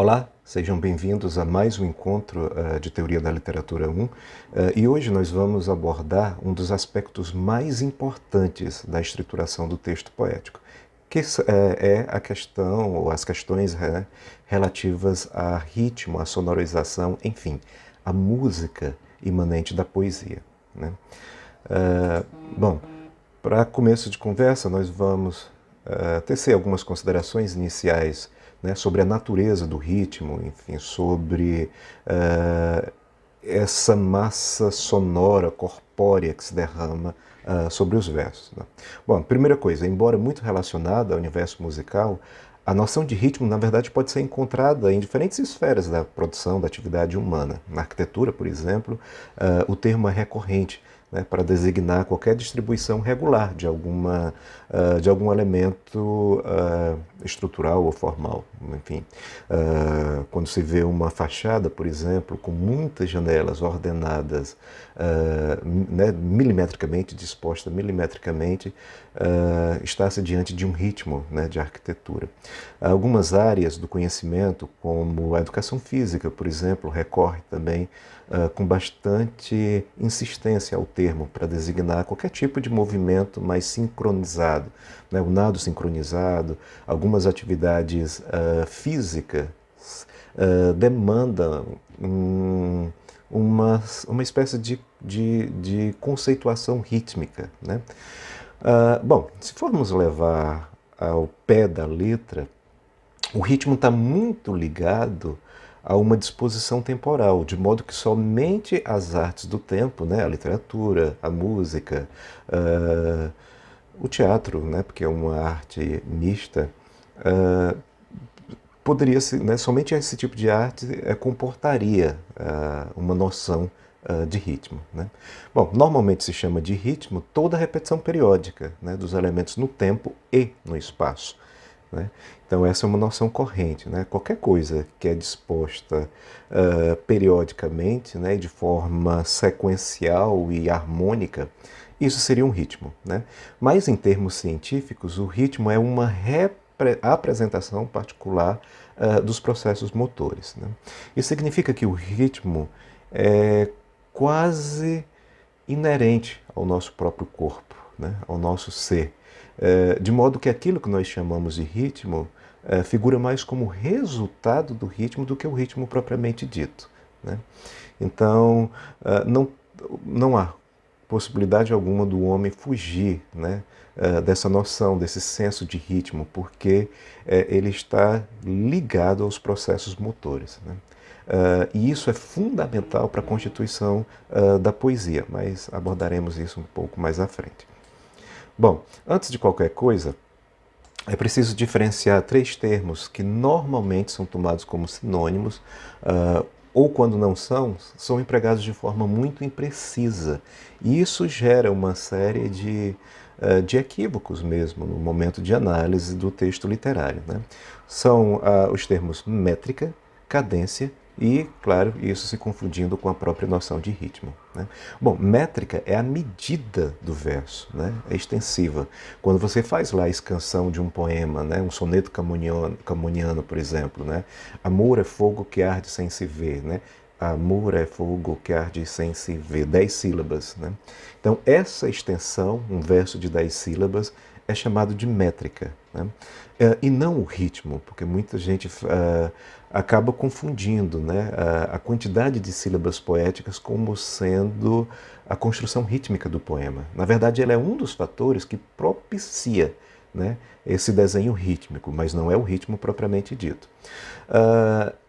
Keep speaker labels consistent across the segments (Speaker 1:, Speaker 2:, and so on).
Speaker 1: Olá, sejam bem-vindos a mais um encontro de Teoria da Literatura 1 e hoje nós vamos abordar um dos aspectos mais importantes da estruturação do texto poético, que é a questão ou as questões relativas a ritmo, a sonorização, enfim, a música imanente da poesia, né? Bom, para começo de conversa, nós vamos tecer algumas considerações iniciais, né, sobre a natureza do ritmo, enfim, sobre essa massa sonora, corpórea que se derrama sobre os versos, né? Bom, primeira coisa, embora muito relacionada ao universo musical, a noção de ritmo, na verdade, pode ser encontrada em diferentes esferas da produção, da atividade humana. Na arquitetura, por exemplo, o termo é recorrente, né, para designar qualquer distribuição regular de algum elemento estrutural ou formal. Enfim, quando se vê uma fachada, por exemplo, com muitas janelas ordenadas né, milimetricamente, disposta milimetricamente, está-se diante de um ritmo, né, de arquitetura. Algumas áreas do conhecimento, como a educação física, por exemplo, recorre também com bastante insistência ao termo para designar qualquer tipo de movimento mais sincronizado, né? O nado sincronizado, algumas atividades físicas demandam uma espécie de conceituação rítmica, né? Bom, se formos levar ao pé da letra, o ritmo está muito ligado a uma disposição temporal, de modo que somente as artes do tempo, né, a literatura, a música, o teatro, né, porque é uma arte mista, poderia ser, né, somente esse tipo de arte comportaria uma noção de ritmo, né? Bom, normalmente se chama de ritmo toda a repetição periódica, né, dos elementos no tempo e no espaço, né? Então essa é uma noção corrente, né? Qualquer coisa que é disposta periodicamente, né, de forma sequencial e harmônica, isso seria um ritmo, né? Mas em termos científicos, o ritmo é uma apresentação particular dos processos motores, né? Isso significa que o ritmo é quase inerente ao nosso próprio corpo, né, ao nosso ser, de modo que aquilo que nós chamamos de ritmo figura mais como resultado do ritmo do que o ritmo propriamente dito, né? Então, não há possibilidade alguma do homem fugir, né, dessa noção, desse senso de ritmo, porque ele está ligado aos processos motores, né? E isso é fundamental para a constituição da poesia, mas abordaremos isso um pouco mais à frente. Bom, antes de qualquer coisa, é preciso diferenciar três termos que normalmente são tomados como sinônimos, ou quando não são, são empregados de forma muito imprecisa. E isso gera uma série de equívocos mesmo no momento de análise do texto literário, né? São os termos métrica, cadência e, claro, isso se confundindo com a própria noção de ritmo, né? Bom, métrica é a medida do verso, né? É extensiva. Quando você faz lá a escansão de um poema, né? Um soneto camoniano, por exemplo, né? Amor é fogo que arde sem se ver, né? Amor é fogo que arde sem se ver. 10 sílabas, né? Então, essa extensão, um verso de 10 sílabas, é chamado de métrica, né? E não o ritmo, porque muita gente acaba confundindo, né, a quantidade de sílabas poéticas como sendo a construção rítmica do poema. Na verdade, ela é um dos fatores que propicia, né, esse desenho rítmico, mas não é o ritmo propriamente dito.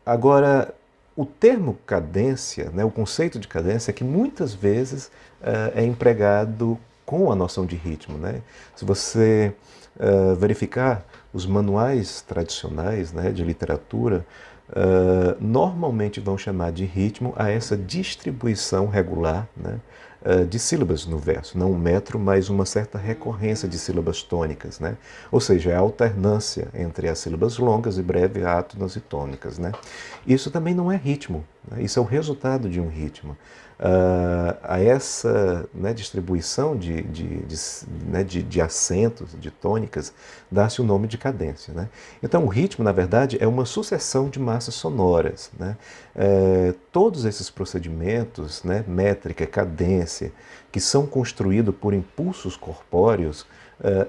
Speaker 1: Agora, o termo cadência, né, o conceito de cadência, é que muitas vezes é empregado com a noção de ritmo, né? Se você verificar os manuais tradicionais, né, de literatura, normalmente vão chamar de ritmo a essa distribuição regular, né, de sílabas no verso. Não um metro, mas uma certa recorrência de sílabas tônicas, né? Ou seja, é a alternância entre as sílabas longas e breves, átonas e tônicas, né? Isso também não é ritmo, né? Isso é o resultado de um ritmo. A essa, né, distribuição de acentos, de tônicas, dá-se o nome de cadência, né? Então, o ritmo, na verdade, é uma sucessão de massas sonoras, né? Todos esses procedimentos, né, métrica, cadência, que são construídos por impulsos corpóreos,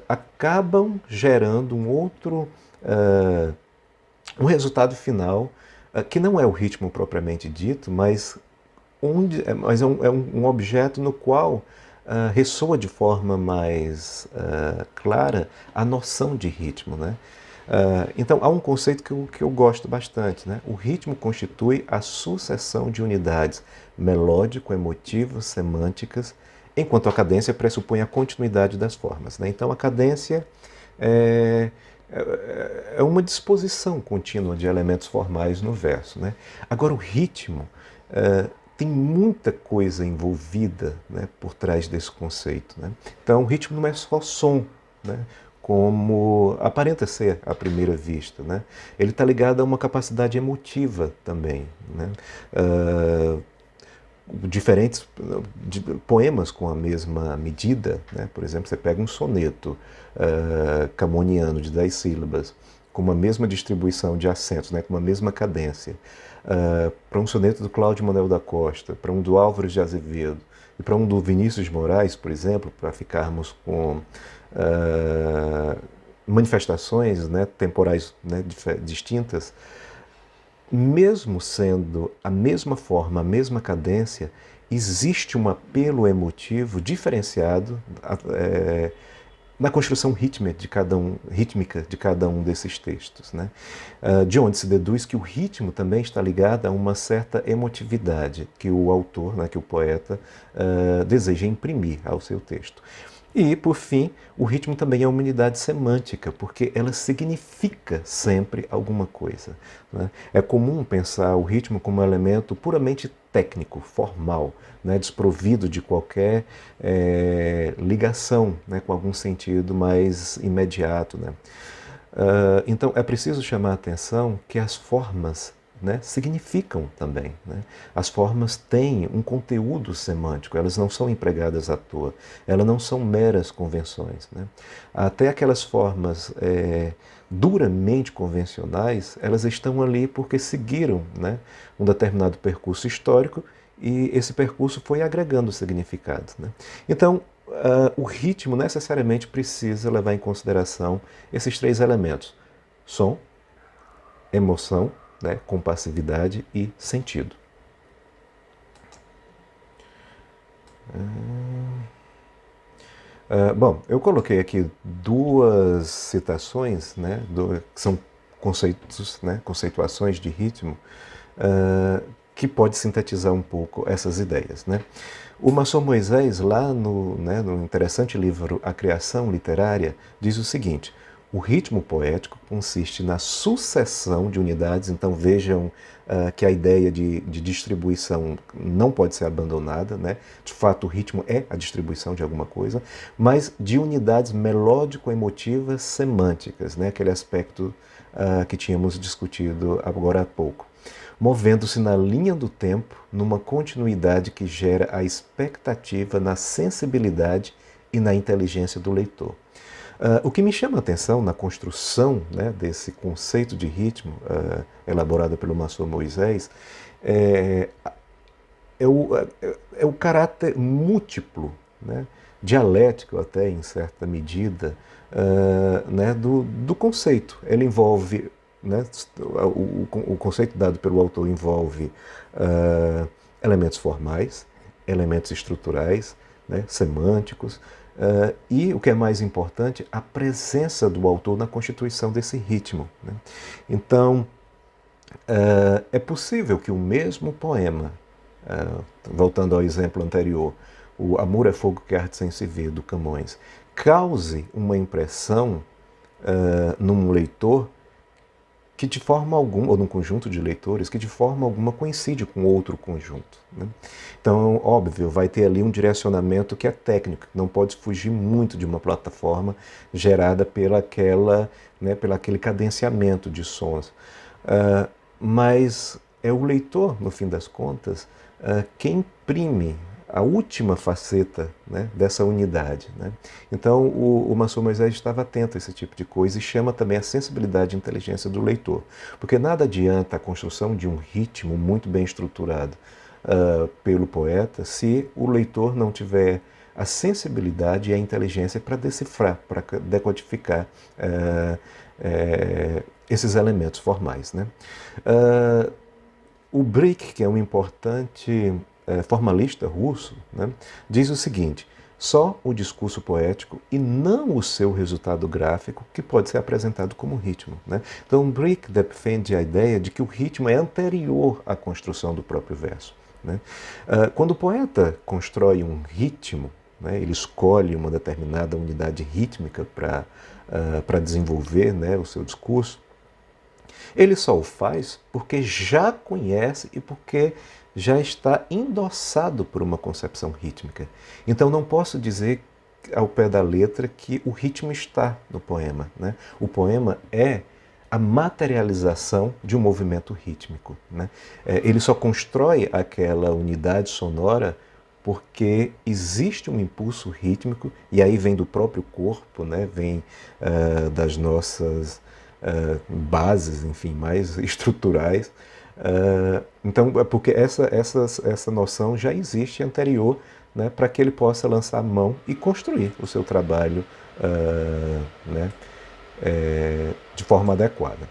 Speaker 1: acabam gerando um resultado final, que não é o ritmo propriamente dito, mas é um objeto no qual ressoa de forma mais clara a noção de ritmo, né? Então, há um conceito que eu gosto bastante, né? O ritmo constitui a sucessão de unidades melódico-emotivas, semânticas, enquanto a cadência pressupõe a continuidade das formas, né? Então, a cadência é, é uma disposição contínua de elementos formais no verso, né? Agora, o ritmo tem muita coisa envolvida, né, por trás desse conceito, né? Então, o ritmo não é só som, né, como aparenta ser à primeira vista, né? Ele está ligado a uma capacidade emotiva também, né? Diferentes poemas com a mesma medida, né? Por exemplo, você pega um soneto camoniano de 10 sílabas, com uma mesma distribuição de acentos, né? Com uma mesma cadência, para um soneto do Cláudio Manuel da Costa, para um do Álvares de Azevedo, e para um do Vinícius de Moraes, por exemplo, para ficarmos com manifestações, né, temporais, né, distintas, mesmo sendo a mesma forma, a mesma cadência, existe um apelo emotivo diferenciado na construção rítmica de cada um desses textos, né? De onde se deduz que o ritmo também está ligado a uma certa emotividade que o autor, né, que o poeta, deseja imprimir ao seu texto. E, por fim, o ritmo também é uma unidade semântica, porque ela significa sempre alguma coisa, né? É comum pensar o ritmo como um elemento puramente técnico, formal, né, desprovido de qualquer ligação, né, com algum sentido mais imediato, né? Então, é preciso chamar a atenção que as formas, né, significam também, né? As formas têm um conteúdo semântico, elas não são empregadas à toa, elas não são meras convenções, né? Até aquelas formas duramente convencionais, elas estão ali porque seguiram, né, um determinado percurso histórico e esse percurso foi agregando significado, né? Então, o ritmo necessariamente precisa levar em consideração esses três elementos: som, emoção, né, compassividade e sentido. Bom, eu coloquei aqui duas citações, né, que são conceitos, né, conceituações de ritmo, que pode sintetizar um pouco essas ideias, né? O Marçom Moisés, lá no interessante livro A Criação Literária, diz o seguinte: o ritmo poético consiste na sucessão de unidades. Então vejam que a ideia de distribuição não pode ser abandonada, né? De fato, o ritmo é a distribuição de alguma coisa, mas de unidades melódico-emotivas semânticas, né? Aquele aspecto que tínhamos discutido agora há pouco, movendo-se na linha do tempo, numa continuidade que gera a expectativa na sensibilidade e na inteligência do leitor. O que me chama a atenção na construção, né, desse conceito de ritmo elaborado pelo Marçom Moisés é o caráter múltiplo, né, dialético até em certa medida, né, do conceito. Ele envolve, né, o conceito dado pelo autor envolve elementos formais, elementos estruturais, né, semânticos, e, o que é mais importante, a presença do autor na constituição desse ritmo, né? Então, é possível que o mesmo poema, voltando ao exemplo anterior, o Amor é Fogo que Arde Sem Se Ver, do Camões, cause uma impressão num leitor que de forma alguma, ou num conjunto de leitores, que de forma alguma coincide com outro conjunto, né? Então, óbvio, vai ter ali um direcionamento que é técnico, que não pode fugir muito de uma plataforma gerada pelo aquele cadenciamento de sons. Mas é o leitor, no fim das contas, quem imprime a última faceta, né, dessa unidade. Né? Então, o Mansur Moisés estava atento a esse tipo de coisa e chama também a sensibilidade e inteligência do leitor. Porque nada adianta a construção de um ritmo muito bem estruturado pelo poeta se o leitor não tiver a sensibilidade e a inteligência para decifrar, para decodificar esses elementos formais. Né? O Brick, que é um importante formalista russo, né, diz o seguinte: só o discurso poético e não o seu resultado gráfico que pode ser apresentado como ritmo. Né? Então, Brick defende a ideia de que o ritmo é anterior à construção do próprio verso. Né? Quando o poeta constrói um ritmo, né, ele escolhe uma determinada unidade rítmica para desenvolver, né, o seu discurso, ele só o faz porque já conhece e porque já está endossado por uma concepção rítmica. Então não posso dizer ao pé da letra que o ritmo está no poema. Né? O poema é a materialização de um movimento rítmico. Né? Ele só constrói aquela unidade sonora porque existe um impulso rítmico, e aí vem do próprio corpo, né? Vem das nossas bases, enfim, mais estruturais. Então, porque essa noção já existe anterior, né, para que ele possa lançar mão e construir o seu trabalho né, de forma adequada.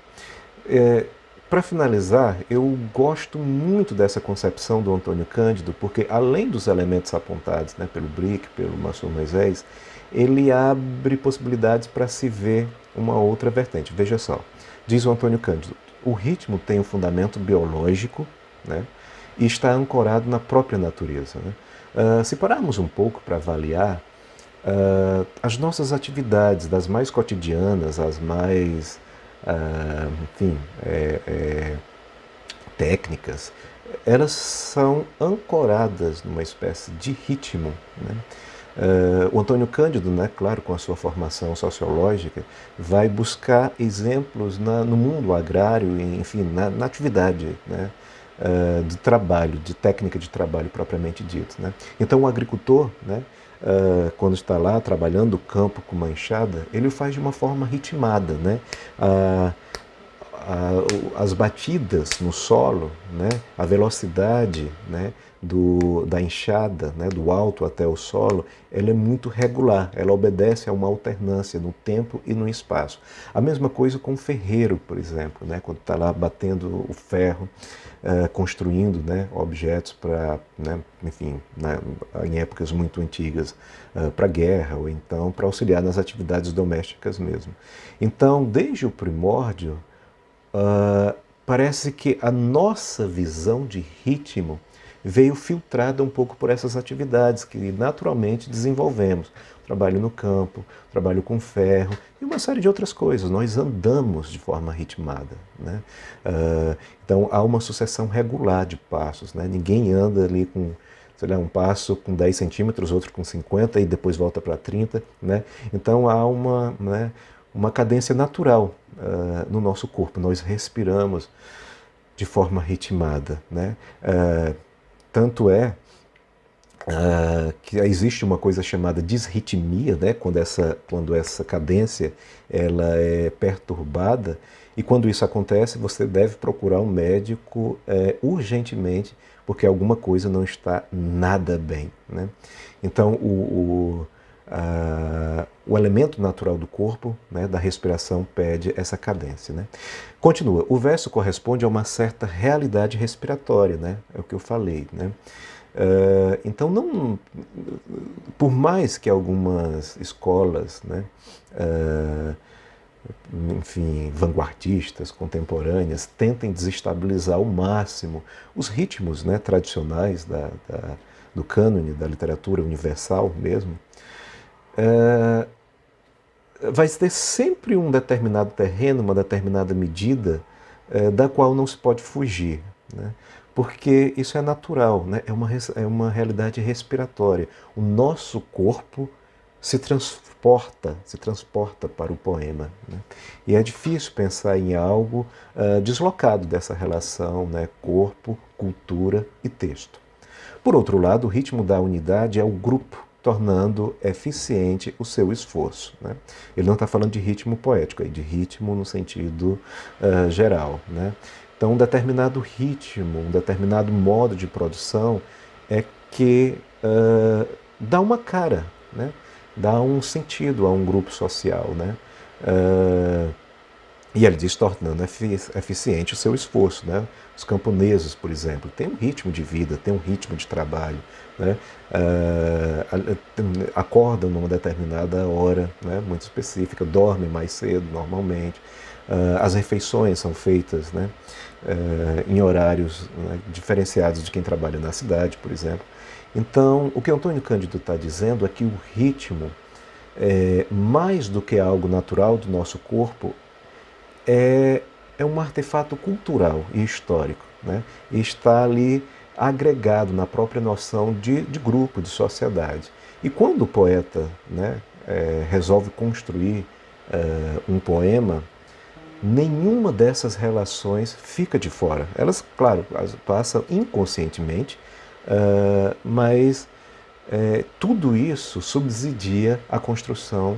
Speaker 1: Para finalizar, eu gosto muito dessa concepção do Antônio Cândido, porque além dos elementos apontados, né, pelo Brick, pelo Mansur Moisés, ele abre possibilidades para se ver uma outra vertente. Veja só, diz o Antônio Cândido: o ritmo tem um fundamento biológico, né, e está ancorado na própria natureza. Né? Se pararmos um pouco para avaliar as nossas atividades, das mais cotidianas às mais, enfim, técnicas, elas são ancoradas numa espécie de ritmo. Né? O Antônio Cândido, né, claro, com a sua formação sociológica, vai buscar exemplos no mundo agrário, enfim, na atividade, né, de trabalho, de técnica de trabalho propriamente dito. Né? Então o agricultor, né, quando está lá trabalhando o campo com uma enxada, ele o faz de uma forma ritmada. Né? As batidas no solo, né, a velocidade, né, da enxada, né, do alto até o solo, ela é muito regular, ela obedece a uma alternância no tempo e no espaço. A mesma coisa com o ferreiro, por exemplo, né, quando está lá batendo o ferro, construindo, né, objetos para, né, enfim, em épocas muito antigas, para guerra ou então para auxiliar nas atividades domésticas mesmo. Então, desde o primórdio, parece que a nossa visão de ritmo veio filtrada um pouco por essas atividades que naturalmente desenvolvemos. Trabalho no campo, trabalho com ferro e uma série de outras coisas. Nós andamos de forma ritmada. Né? Então há uma sucessão regular de passos. Né? Ninguém anda ali com, sei lá, um passo com 10 centímetros, outro com 50 e depois volta para 30. Né? Então há uma cadência natural no nosso corpo. Nós respiramos de forma ritmada. Né? Tanto é que existe uma coisa chamada disritmia, né? quando essa cadência ela é perturbada, e quando isso acontece, você deve procurar um médico urgentemente, porque alguma coisa não está nada bem. Né? Então, o elemento natural do corpo, né, da respiração, pede essa cadência. Né? Continua, o verso corresponde a uma certa realidade respiratória, né? É o que eu falei. Né? Então, não, por mais que algumas escolas, né, enfim, vanguardistas, contemporâneas, tentem desestabilizar ao máximo os ritmos, né, tradicionais do cânone, da literatura universal mesmo, vai ter sempre um determinado terreno, uma determinada medida da qual não se pode fugir. Né? Porque isso é natural, né? É uma realidade respiratória. O nosso corpo se transporta para o poema, né? E é difícil pensar em algo deslocado dessa relação, né, corpo, cultura e texto. Por outro lado, o ritmo da unidade é o grupo, tornando eficiente o seu esforço, né? Ele não está falando de ritmo poético, é de ritmo no sentido geral, né? Então, um determinado ritmo, um determinado modo de produção é que dá uma cara, né? Dá um sentido a um grupo social, né? E ele diz tornando eficiente o seu esforço, né? Os camponeses, por exemplo, têm um ritmo de vida, têm um ritmo de trabalho, né? Acordam numa determinada hora, né, muito específica, dormem mais cedo normalmente. As refeições são feitas, né, em horários, né, diferenciados de quem trabalha na cidade, por exemplo. Então, o que Antônio Cândido está dizendo é que o ritmo, mais do que algo natural do nosso corpo, é um artefato cultural e histórico, né? E está ali agregado na própria noção de grupo, de sociedade. E quando o poeta, né, resolve construir um poema, nenhuma dessas relações fica de fora. Elas, claro, passam inconscientemente, mas tudo isso subsidia a construção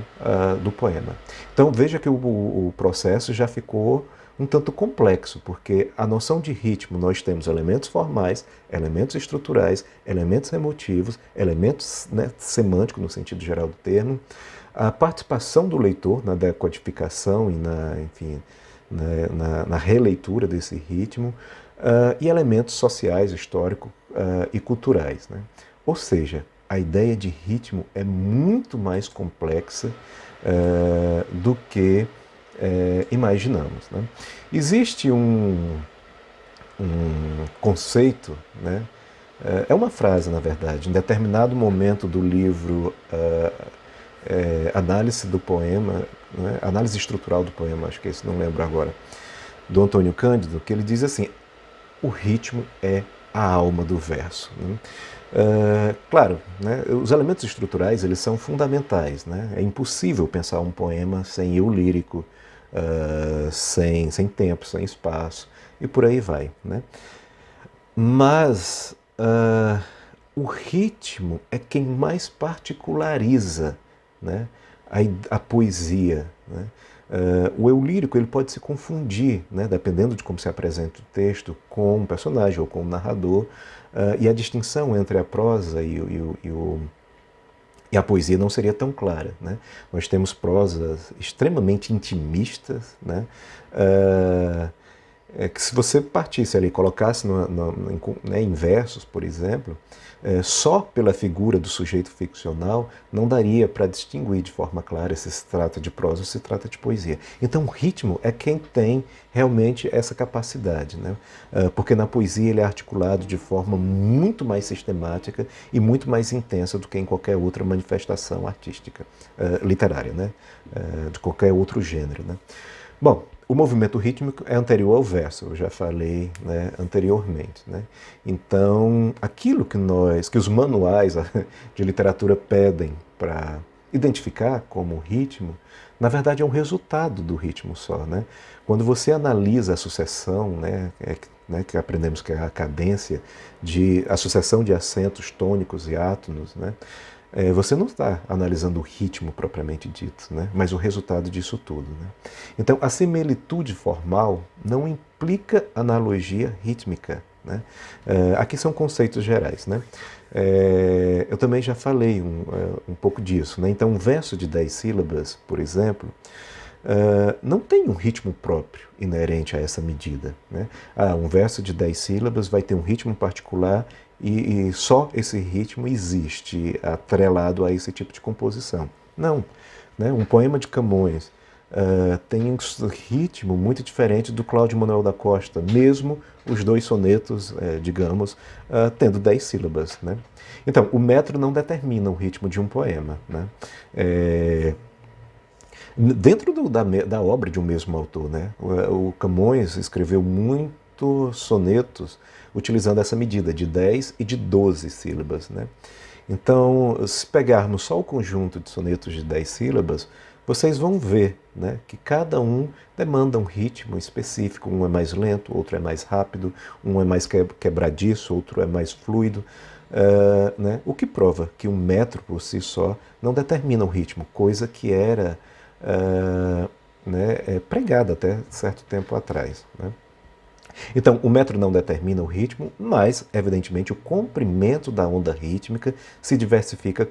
Speaker 1: do poema. Então veja que o processo já ficou um tanto complexo, porque a noção de ritmo, nós temos elementos formais, elementos estruturais, elementos emotivos, elementos, né, semânticos no sentido geral do termo, a participação do leitor na decodificação e enfim, né, na releitura desse ritmo, e elementos sociais, históricos e culturais, né? Ou seja, a ideia de ritmo é muito mais complexa do que imaginamos, né? Existe um conceito, né? É uma frase, na verdade, em determinado momento do livro Análise do Poema, né? Análise Estrutural do Poema, acho que é esse, não lembro agora, do Antônio Cândido, que ele diz assim: o ritmo é a alma do verso, né? Claro, né, os elementos estruturais eles são fundamentais, né? É impossível pensar um poema sem eu lírico, sem tempo, sem espaço, e por aí vai, né? Mas o ritmo é quem mais particulariza, né, a poesia, né? O eu lírico ele pode se confundir, né, dependendo de como se apresenta o texto, com um personagem ou com um narrador, e a distinção entre a prosa e a poesia não seria tão clara, né? Nós temos prosas extremamente intimistas, né? Que se você partisse ali, colocasse né, em versos, por exemplo, só pela figura do sujeito ficcional não daria para distinguir de forma clara se se trata de prosa ou se trata de poesia. Então o ritmo é quem tem realmente essa capacidade, né? Porque na poesia ele é articulado de forma muito mais sistemática e muito mais intensa do que em qualquer outra manifestação artística, literária, né? De qualquer outro gênero, né? Bom, o movimento rítmico é anterior ao verso, eu já falei, né, anteriormente, né? Então, aquilo que os manuais de literatura pedem para identificar como ritmo, na verdade é um resultado do ritmo só, né? Quando você analisa a sucessão, né, que aprendemos que é a cadência, a sucessão de acentos tônicos e átonos, né? Você não está analisando o ritmo propriamente dito, né? Mas o resultado disso tudo, né? Então, a similitude formal não implica analogia rítmica, né? Aqui são conceitos gerais, né? Eu também já falei um pouco disso, né? Então, um verso de 10 sílabas, por exemplo, não tem um ritmo próprio inerente a essa medida, né? Um verso de 10 sílabas vai ter um ritmo particular e só esse ritmo existe atrelado a esse tipo de composição. Não, né? Um poema de Camões tem um ritmo muito diferente do Cláudio Manuel da Costa, mesmo os dois sonetos, digamos, tendo 10 sílabas, né? Então, o metro não determina o ritmo de um poema, né? Dentro da obra de um mesmo autor, né? O Camões escreveu muitos sonetos utilizando essa medida de 10 e de 12 sílabas, né? Então, se pegarmos só o conjunto de sonetos de 10 sílabas, vocês vão ver, né, que cada um demanda um ritmo específico. Um é mais lento, outro é mais rápido, um é mais quebradiço, outro é mais fluido. Né? O que prova que um metro por si só não determina o ritmo, coisa que era né, pregada até certo tempo atrás. Né? Então, o metro não determina o ritmo, mas, evidentemente, o comprimento da onda rítmica se diversifica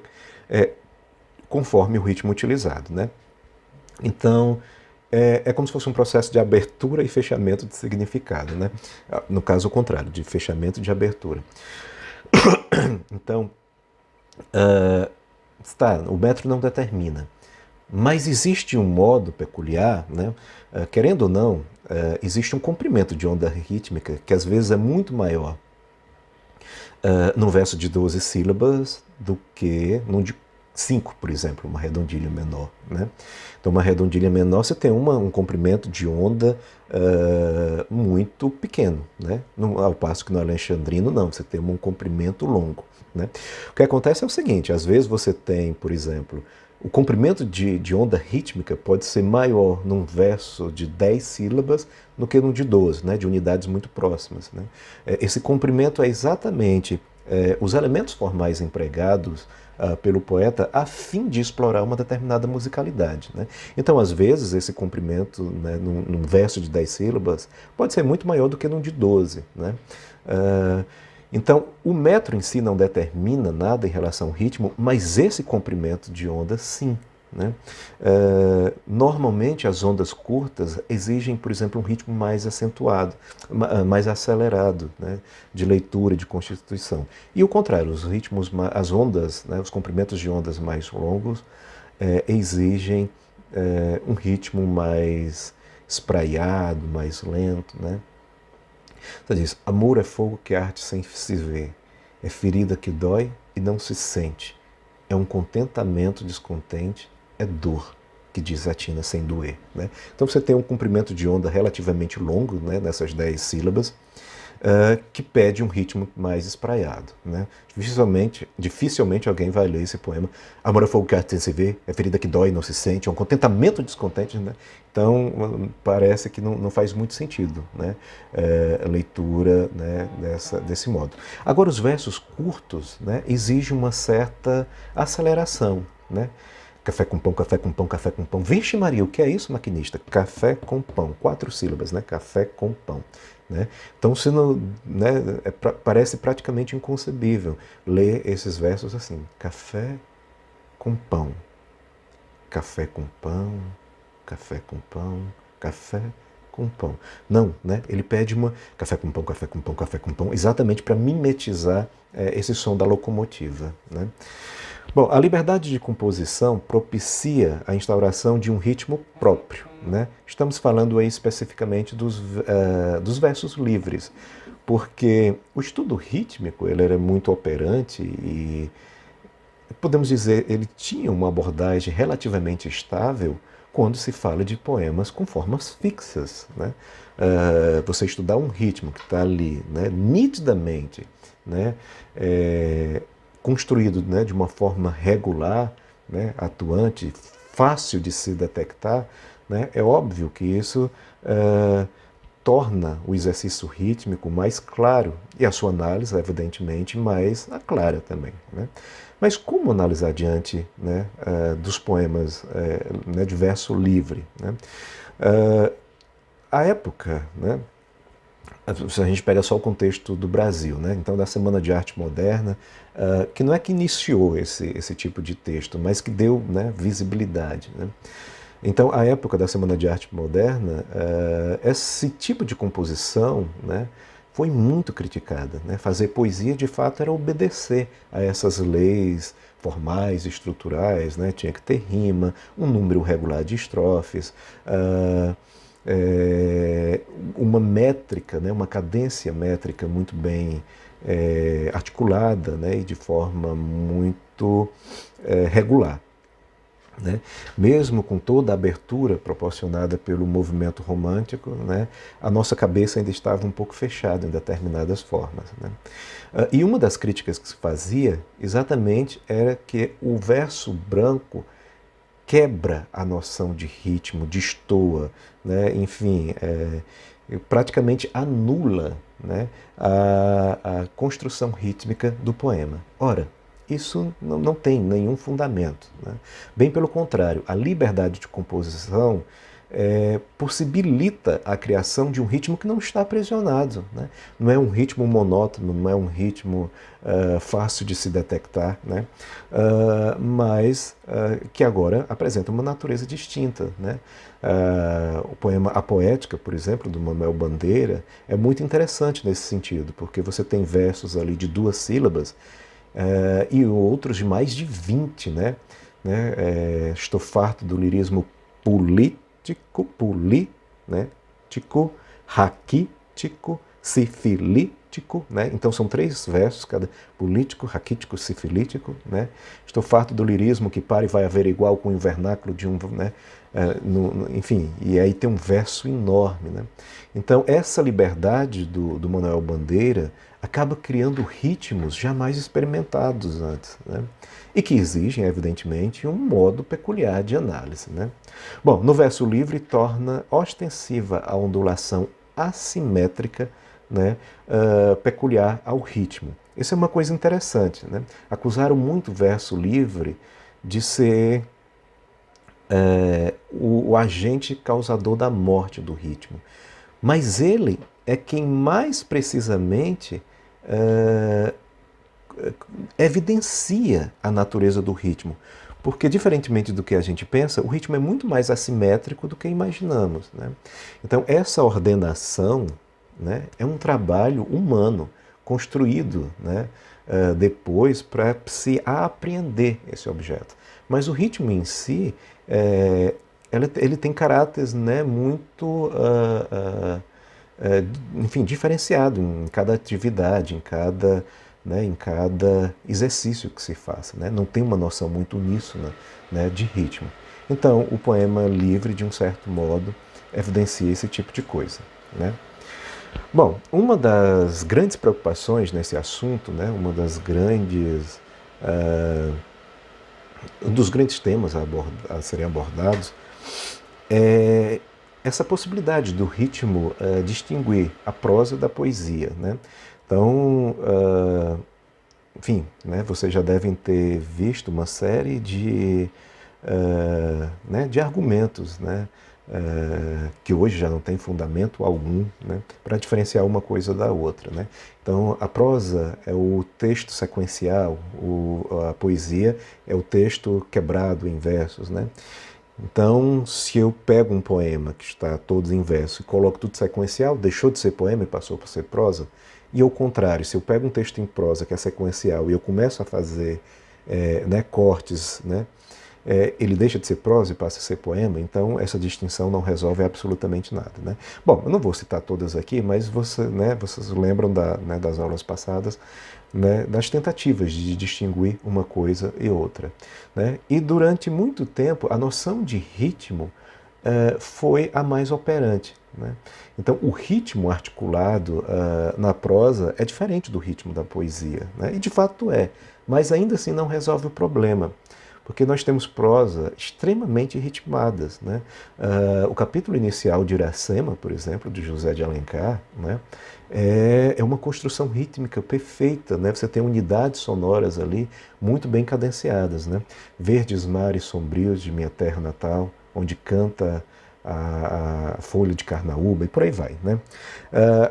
Speaker 1: conforme o ritmo utilizado. Né? Então, é como se fosse um processo de abertura e fechamento de significado. Né? No caso, o contrário, de fechamento e de abertura. Então, o metro não determina. Mas existe um modo peculiar, né? Querendo ou não, existe um comprimento de onda rítmica que às vezes é muito maior num verso de 12 sílabas do que num de 5, por exemplo, uma redondilha menor. Né? Então, uma redondilha menor, você tem um comprimento de onda muito pequeno, né? Ao passo que no alexandrino, não, você tem um comprimento longo. Né? O que acontece é o seguinte, às vezes você tem, por exemplo, o comprimento de onda rítmica pode ser maior num verso de 10 sílabas do que num de 12, né? De unidades muito próximas. Né? Esse comprimento é exatamente os elementos formais empregados pelo poeta a fim de explorar uma determinada musicalidade. Né? Então, às vezes, esse comprimento, né, num verso de 10 sílabas pode ser muito maior do que num de 12. Né? Então, o metro em si não determina nada em relação ao ritmo, mas esse comprimento de onda, sim. Né? Normalmente, as ondas curtas exigem, por exemplo, um ritmo mais acentuado, mais acelerado, né? De leitura, de constituição. E o contrário, os ritmos, as ondas, né? Os comprimentos de ondas mais longos exigem um ritmo mais espraiado, mais lento. Né? Então diz, amor é fogo que arde sem se ver, é ferida que dói e não se sente, é um contentamento descontente, é dor que desatina sem doer. Né? Então você tem um comprimento de onda relativamente longo, né, nessas 10 sílabas, que pede um ritmo mais espraiado. Né? Dificilmente alguém vai ler esse poema. Amor é fogo que arde sem se ver, é ferida que dói e não se sente, é um contentamento descontente. Né? Então parece que não faz muito sentido, né? A leitura, né, desse modo. Agora, os versos curtos, né, exigem uma certa aceleração. Né? Café com pão, café com pão, café com pão. Vixe Maria, o que é isso, maquinista? Café com pão. 4 sílabas, né? Café com pão. Né? Então, se não, né, parece praticamente inconcebível ler esses versos assim. Café com pão. Café com pão, café com pão, café com pão. Não, né? Ele pede uma café com pão, café com pão, café com pão, exatamente para mimetizar esse som da locomotiva. Né? Bom, a liberdade de composição propicia a instauração de um ritmo próprio. Né? Estamos falando aí especificamente dos versos livres, porque o estudo rítmico ele era muito operante e, podemos dizer, ele tinha uma abordagem relativamente estável quando se fala de poemas com formas fixas. Né? Você estudar um ritmo que está ali, né, nitidamente, né, construído, né, de uma forma regular, né, atuante, fácil de se detectar, né, é óbvio que isso torna o exercício rítmico mais claro e a sua análise, evidentemente, mais clara também. Né? Mas como analisar diante, né, dos poemas né, de verso livre? Né? A época, né, se a gente pega só o contexto do Brasil, né? Então da Semana de Arte Moderna, que não é que iniciou esse tipo de texto, mas que deu, né, visibilidade. Né? Então, a época da Semana de Arte Moderna, esse tipo de composição, né, foi muito criticada. Né? Fazer poesia, de fato, era obedecer a essas leis formais, estruturais, né? Tinha que ter rima, um número regular de estrofes, uma métrica, né? Uma cadência métrica muito bem articulada, né? E de forma muito regular. né? Mesmo com toda a abertura proporcionada pelo movimento romântico, né? A nossa cabeça ainda estava um pouco fechada em determinadas formas, né? E uma das críticas que se fazia exatamente era que o verso branco quebra a noção de ritmo, destoa, né? Enfim, praticamente anula, né, a construção rítmica do poema. Ora, isso não tem nenhum fundamento, né? Bem pelo contrário, a liberdade de composição possibilita a criação de um ritmo que não está aprisionado, né? Não é um ritmo monótono, não é um ritmo fácil de se detectar, né? Mas que agora apresenta uma natureza distinta, né? O poema A Poética, por exemplo, do Manuel Bandeira, é muito interessante nesse sentido, porque você tem versos ali de 2 sílabas e outros de mais de 20, né? Estou farto do lirismo né? Tico, raquítico, sifilítico, né? Então são 3 versos, cada político, raquítico, sifilítico, né? Estou farto do lirismo que para e vai haver igual com o vernáculo de um, né? Enfim, e aí tem um verso enorme, né? Então essa liberdade do Manuel Bandeira acaba criando ritmos jamais experimentados antes, né? E que exigem, evidentemente, um modo peculiar de análise, né? Bom, no verso livre torna ostensiva a ondulação assimétrica, né, peculiar ao ritmo. Isso é uma coisa interessante, né? Acusaram muito o verso livre de ser o agente causador da morte do ritmo. Mas ele é quem mais precisamente evidencia a natureza do ritmo. Porque, diferentemente do que a gente pensa, o ritmo é muito mais assimétrico do que imaginamos, né? Então, essa ordenação, né, é um trabalho humano, construído, né, depois para se apreender esse objeto. Mas o ritmo em si, ele tem caráteres, né, muito, enfim, diferenciado em cada atividade, em cada exercício que se faça, né? Não tem uma noção muito uníssona, né, de ritmo. Então, o poema livre, de um certo modo, evidencia esse tipo de coisa, né? Bom, uma das grandes preocupações nesse assunto, né, um dos grandes temas a serem abordados é essa possibilidade do ritmo distinguir a prosa da poesia, né? Então, enfim, né, vocês já devem ter visto uma série né, de argumentos, né, que hoje já não tem fundamento algum, né, para diferenciar uma coisa da outra, né? Então, a prosa é o texto sequencial, a poesia é o texto quebrado em versos, né? Então, se eu pego um poema que está todo em verso e coloco tudo sequencial, deixou de ser poema e passou para ser prosa. E ao contrário, se eu pego um texto em prosa que é sequencial e eu começo a fazer né, cortes, né, ele deixa de ser prosa e passa a ser poema, então essa distinção não resolve absolutamente nada, né? Bom, eu não vou citar todas aqui, mas vocês lembram né, das aulas passadas, né, das tentativas de distinguir uma coisa e outra, né? E durante muito tempo a noção de ritmo foi a mais operante, né? Então o ritmo articulado na prosa é diferente do ritmo da poesia, né? E de fato é, mas ainda assim não resolve o problema. Porque nós temos prosa extremamente ritmadas, né? O capítulo inicial de Iracema, por exemplo, de José de Alencar, né, é uma construção rítmica perfeita, né? Você tem unidades sonoras ali muito bem cadenciadas, né? Verdes mares sombrios de minha terra natal, onde canta a folha de carnaúba e por aí vai, né?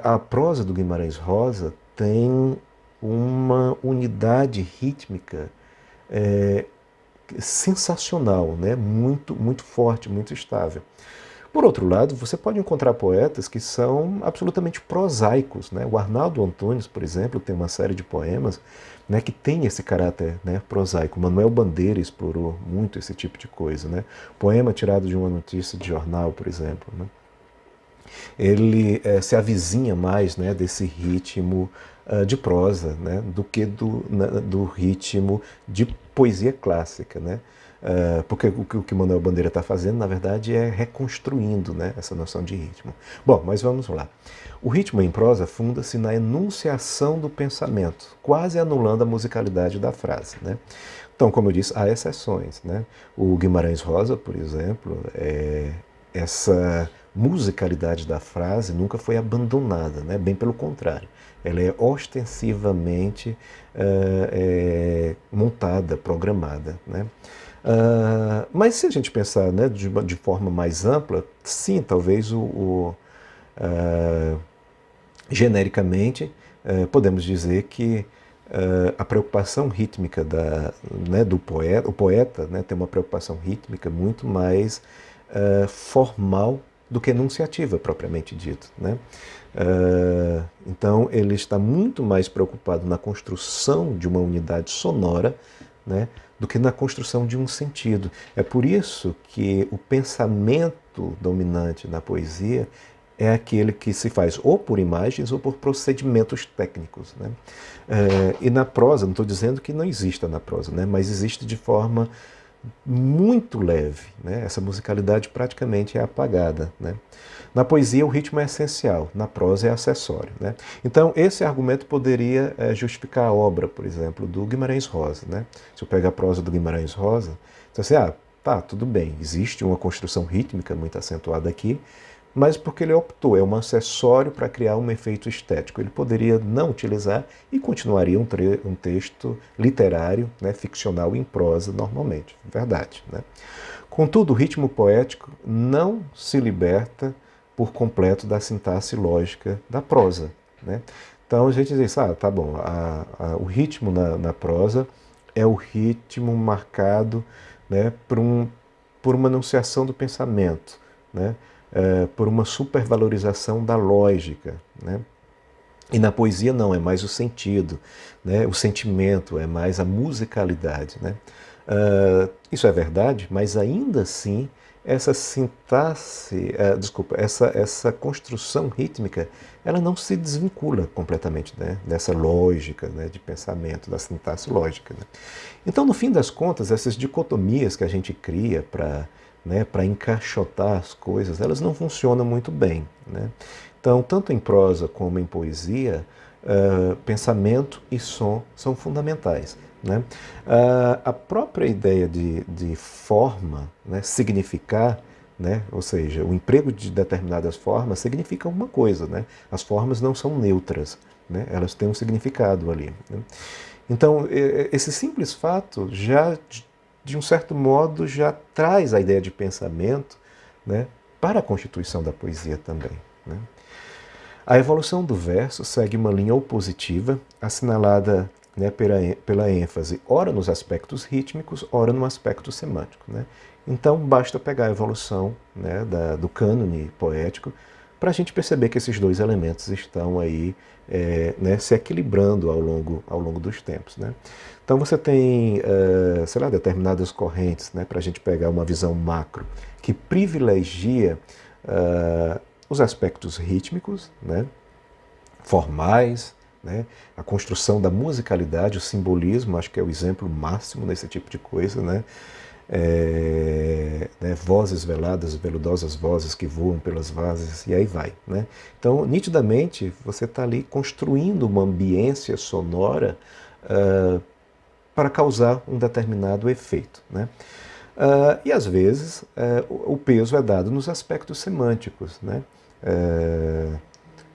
Speaker 1: A prosa do Guimarães Rosa tem uma unidade rítmica sensacional, né? Muito forte, muito estável. Por outro lado, você pode encontrar poetas que são absolutamente prosaicos, né? O Arnaldo Antunes, por exemplo, tem uma série de poemas, né, que tem esse caráter, né, prosaico. Manuel Bandeira explorou muito esse tipo de coisa, né? Poema tirado de uma notícia de jornal, por exemplo, né? Ele se avizinha mais, né, desse ritmo de prosa, né, do que do ritmo de poesia clássica, né? Porque o que Manuel Bandeira está fazendo, na verdade, é reconstruindo, né, essa noção de ritmo. Bom, mas vamos lá. O ritmo em prosa funda-se na enunciação do pensamento, quase anulando a musicalidade da frase, né? Então, como eu disse, há exceções, né? O Guimarães Rosa, por exemplo, essa musicalidade da frase nunca foi abandonada, né? Bem pelo contrário. Ela é ostensivamente montada, programada, né? Mas se a gente pensar, né, de forma mais ampla, sim, talvez genericamente, podemos dizer que a preocupação rítmica né, do poeta, o poeta, né, tem uma preocupação rítmica muito mais formal do que enunciativa, propriamente dito, né? Então, ele está muito mais preocupado na construção de uma unidade sonora, né, do que na construção de um sentido. É por isso que o pensamento dominante na poesia é aquele que se faz ou por imagens ou por procedimentos técnicos, né? E na prosa, não estou dizendo que não exista na prosa, né? Mas existe de forma muito leve, né? Essa musicalidade praticamente é apagada, né? Na poesia o ritmo é essencial, na prosa é acessório, né? Então esse argumento poderia justificar a obra, por exemplo, do Guimarães Rosa, né? Se eu pegar a prosa do Guimarães Rosa, então assim, tá, tudo bem, existe uma construção rítmica muito acentuada aqui, mas porque ele optou, é um acessório para criar um efeito estético. Ele poderia não utilizar e continuaria um texto literário, né, ficcional em prosa normalmente, verdade, né? Contudo, o ritmo poético não se liberta por completo da sintaxe lógica da prosa, né? Então a gente diz, tá bom, o ritmo na prosa é o ritmo marcado, né, por uma enunciação do pensamento, né? Por uma supervalorização da lógica, né? E na poesia não, é mais o sentido, né? O sentimento, é mais a musicalidade, né? Isso é verdade, mas ainda assim essa sintaxe, essa construção rítmica, ela não se desvincula completamente, né, dessa lógica, né, de pensamento, da sintaxe lógica, né? Então, no fim das contas, essas dicotomias que a gente cria para encaixotar as coisas, elas não funcionam muito bem, né? Então, tanto em prosa como em poesia, pensamento e som são fundamentais, né? A própria ideia de forma, né, significar, né, ou seja, o emprego de determinadas formas significa uma coisa, né? As formas não são neutras, né? Elas têm um significado ali, né? Então, esse simples fato já, de um certo modo, já traz a ideia de pensamento, né, para a constituição da poesia também, né? A evolução do verso segue uma linha opositiva, assinalada, né, pela ênfase, ora nos aspectos rítmicos, ora no aspecto semântico, né? Então, basta pegar a evolução, né, do cânone poético para a gente perceber que esses dois elementos estão aí, né, se equilibrando ao longo dos tempos, né? Então você tem, sei lá, determinadas correntes, né, para a gente pegar uma visão macro, que privilegia os aspectos rítmicos, né, formais, né, a construção da musicalidade, o simbolismo, acho que é o exemplo máximo nesse tipo de coisa, né? Né, vozes veladas, veludosas vozes que voam pelas vases, e aí vai, né? Então, nitidamente, você está ali construindo uma ambiência sonora para causar um determinado efeito, né? E às vezes o peso é dado nos aspectos semânticos, né?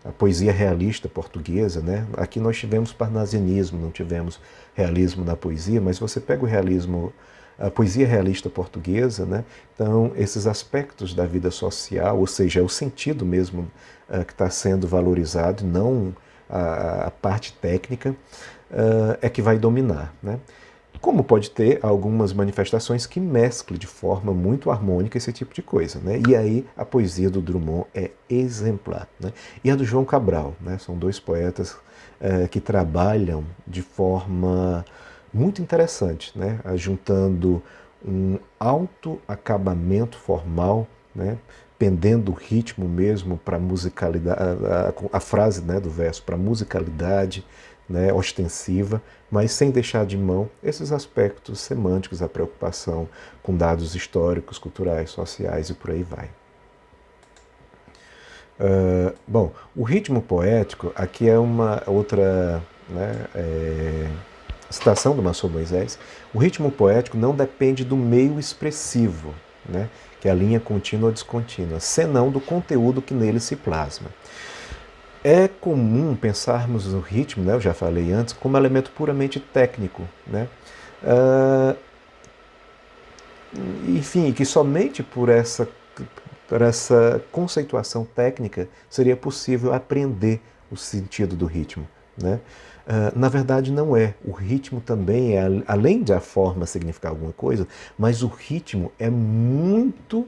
Speaker 1: A poesia realista portuguesa, né? Aqui nós tivemos parnasianismo, não tivemos realismo na poesia, mas você pega o realismo, a poesia realista portuguesa, né? Então esses aspectos da vida social, ou seja, é o sentido mesmo que está sendo valorizado, não a parte técnica, é que vai dominar, né? Como pode ter algumas manifestações que mesclem de forma muito harmônica esse tipo de coisa, né? E aí a poesia do Drummond é exemplar, né? E a do João Cabral, né? São dois poetas que trabalham de forma muito interessante, né? Juntando um alto acabamento formal, né, pendendo o ritmo mesmo para musicalidade, a frase, né, do verso para musicalidade, né, ostensiva, mas sem deixar de mão esses aspectos semânticos, a preocupação com dados históricos, culturais, sociais e por aí vai. Bom, o ritmo poético, aqui é uma outra, né, citação do Maçom Moisés. O ritmo poético não depende do meio expressivo, né, que é a linha contínua ou descontínua, senão do conteúdo que nele se plasma. É comum pensarmos no ritmo, né, eu já falei antes, como elemento puramente técnico, né? Enfim, que somente por essa conceituação técnica seria possível apreender o sentido do ritmo, né? Na verdade, não é. O ritmo também é, além de a forma significar alguma coisa, mas o ritmo é muito,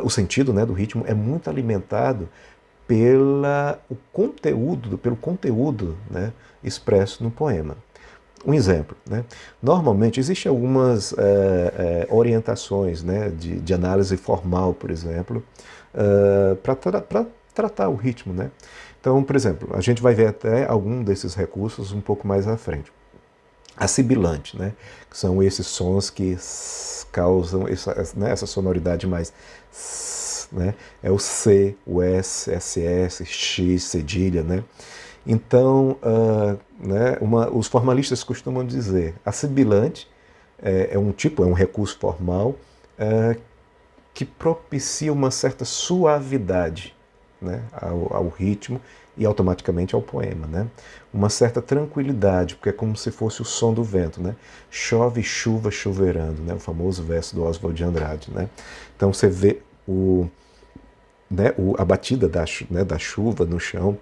Speaker 1: o sentido, né, do ritmo é muito alimentado pelo conteúdo, né, expresso no poema. Um exemplo, né? Normalmente existem algumas orientações, né, de análise formal, por exemplo, para tratar o ritmo, né? Então, por exemplo, a gente vai ver até algum desses recursos um pouco mais à frente. A sibilante, né? Que são esses sons que causam essa sonoridade mais, né? É o C, o S, SS, X, cedilha, né? Então, né, os formalistas costumam dizer, a sibilante é um recurso formal que propicia uma certa suavidade, né, ao ritmo e automaticamente ao poema, né? Uma certa tranquilidade, porque é como se fosse o som do vento, né? Chove chuva chuveirando, né? O famoso verso do Oswald de Andrade, né? Então você vê a batida da chuva no chão,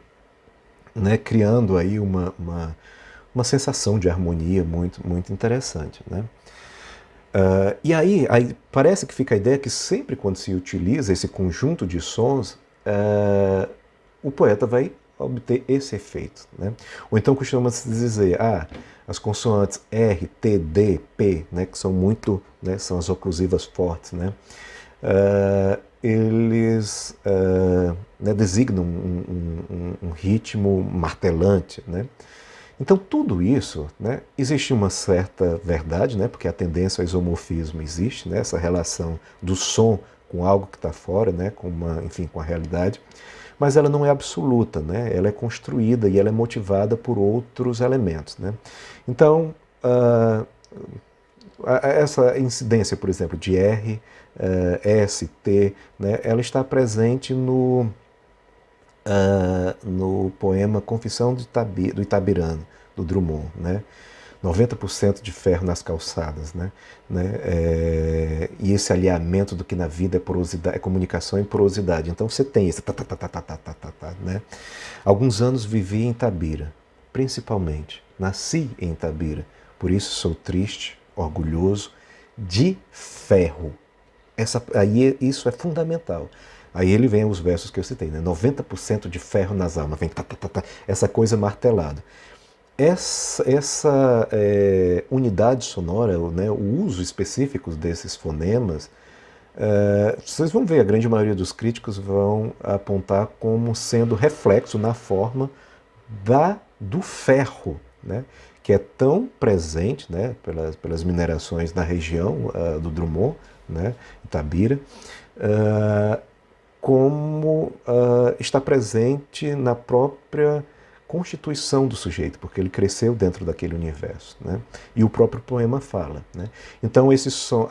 Speaker 1: né, criando aí uma sensação de harmonia muito, muito interessante, né? E aí parece que fica a ideia que sempre quando se utiliza esse conjunto de sons, o poeta vai obter esse efeito, né? Ou então costuma-se dizer, as consoantes R, T, D, P, né, que são muito, né, são as oclusivas fortes, né? Eles né, designam um ritmo martelante, né? Então tudo isso, né, existe uma certa verdade, né, porque a tendência ao isomorfismo existe, né, essa relação do som com algo que está fora, né, enfim, com a realidade, mas ela não é absoluta, né, ela é construída e ela é motivada por outros elementos, né? Então, essa incidência, por exemplo, de R, S, T, né, ela está presente no poema Confissão do Itabirano, do Drummond, né? 90% de ferro nas calçadas, né? E esse alinhamento do que na vida é porosidade, é comunicação e porosidade. Então você tem esse né? Alguns anos vivi em Itabira, principalmente. Nasci em Itabira, por isso sou triste, orgulhoso, de ferro. Aí isso é fundamental. Aí ele vem os versos que eu citei, né? 90% de ferro nas almas, vem essa coisa martelada. Essa unidade sonora, né, o uso específico desses fonemas, vocês vão ver, a grande maioria dos críticos vão apontar como sendo reflexo na forma do ferro, né, que é tão presente, né, pelas minerações na região do Drummond, né, Itabira, como está presente na própria constituição do sujeito, porque ele cresceu dentro daquele universo, né? E o próprio poema fala, né? Então esse som,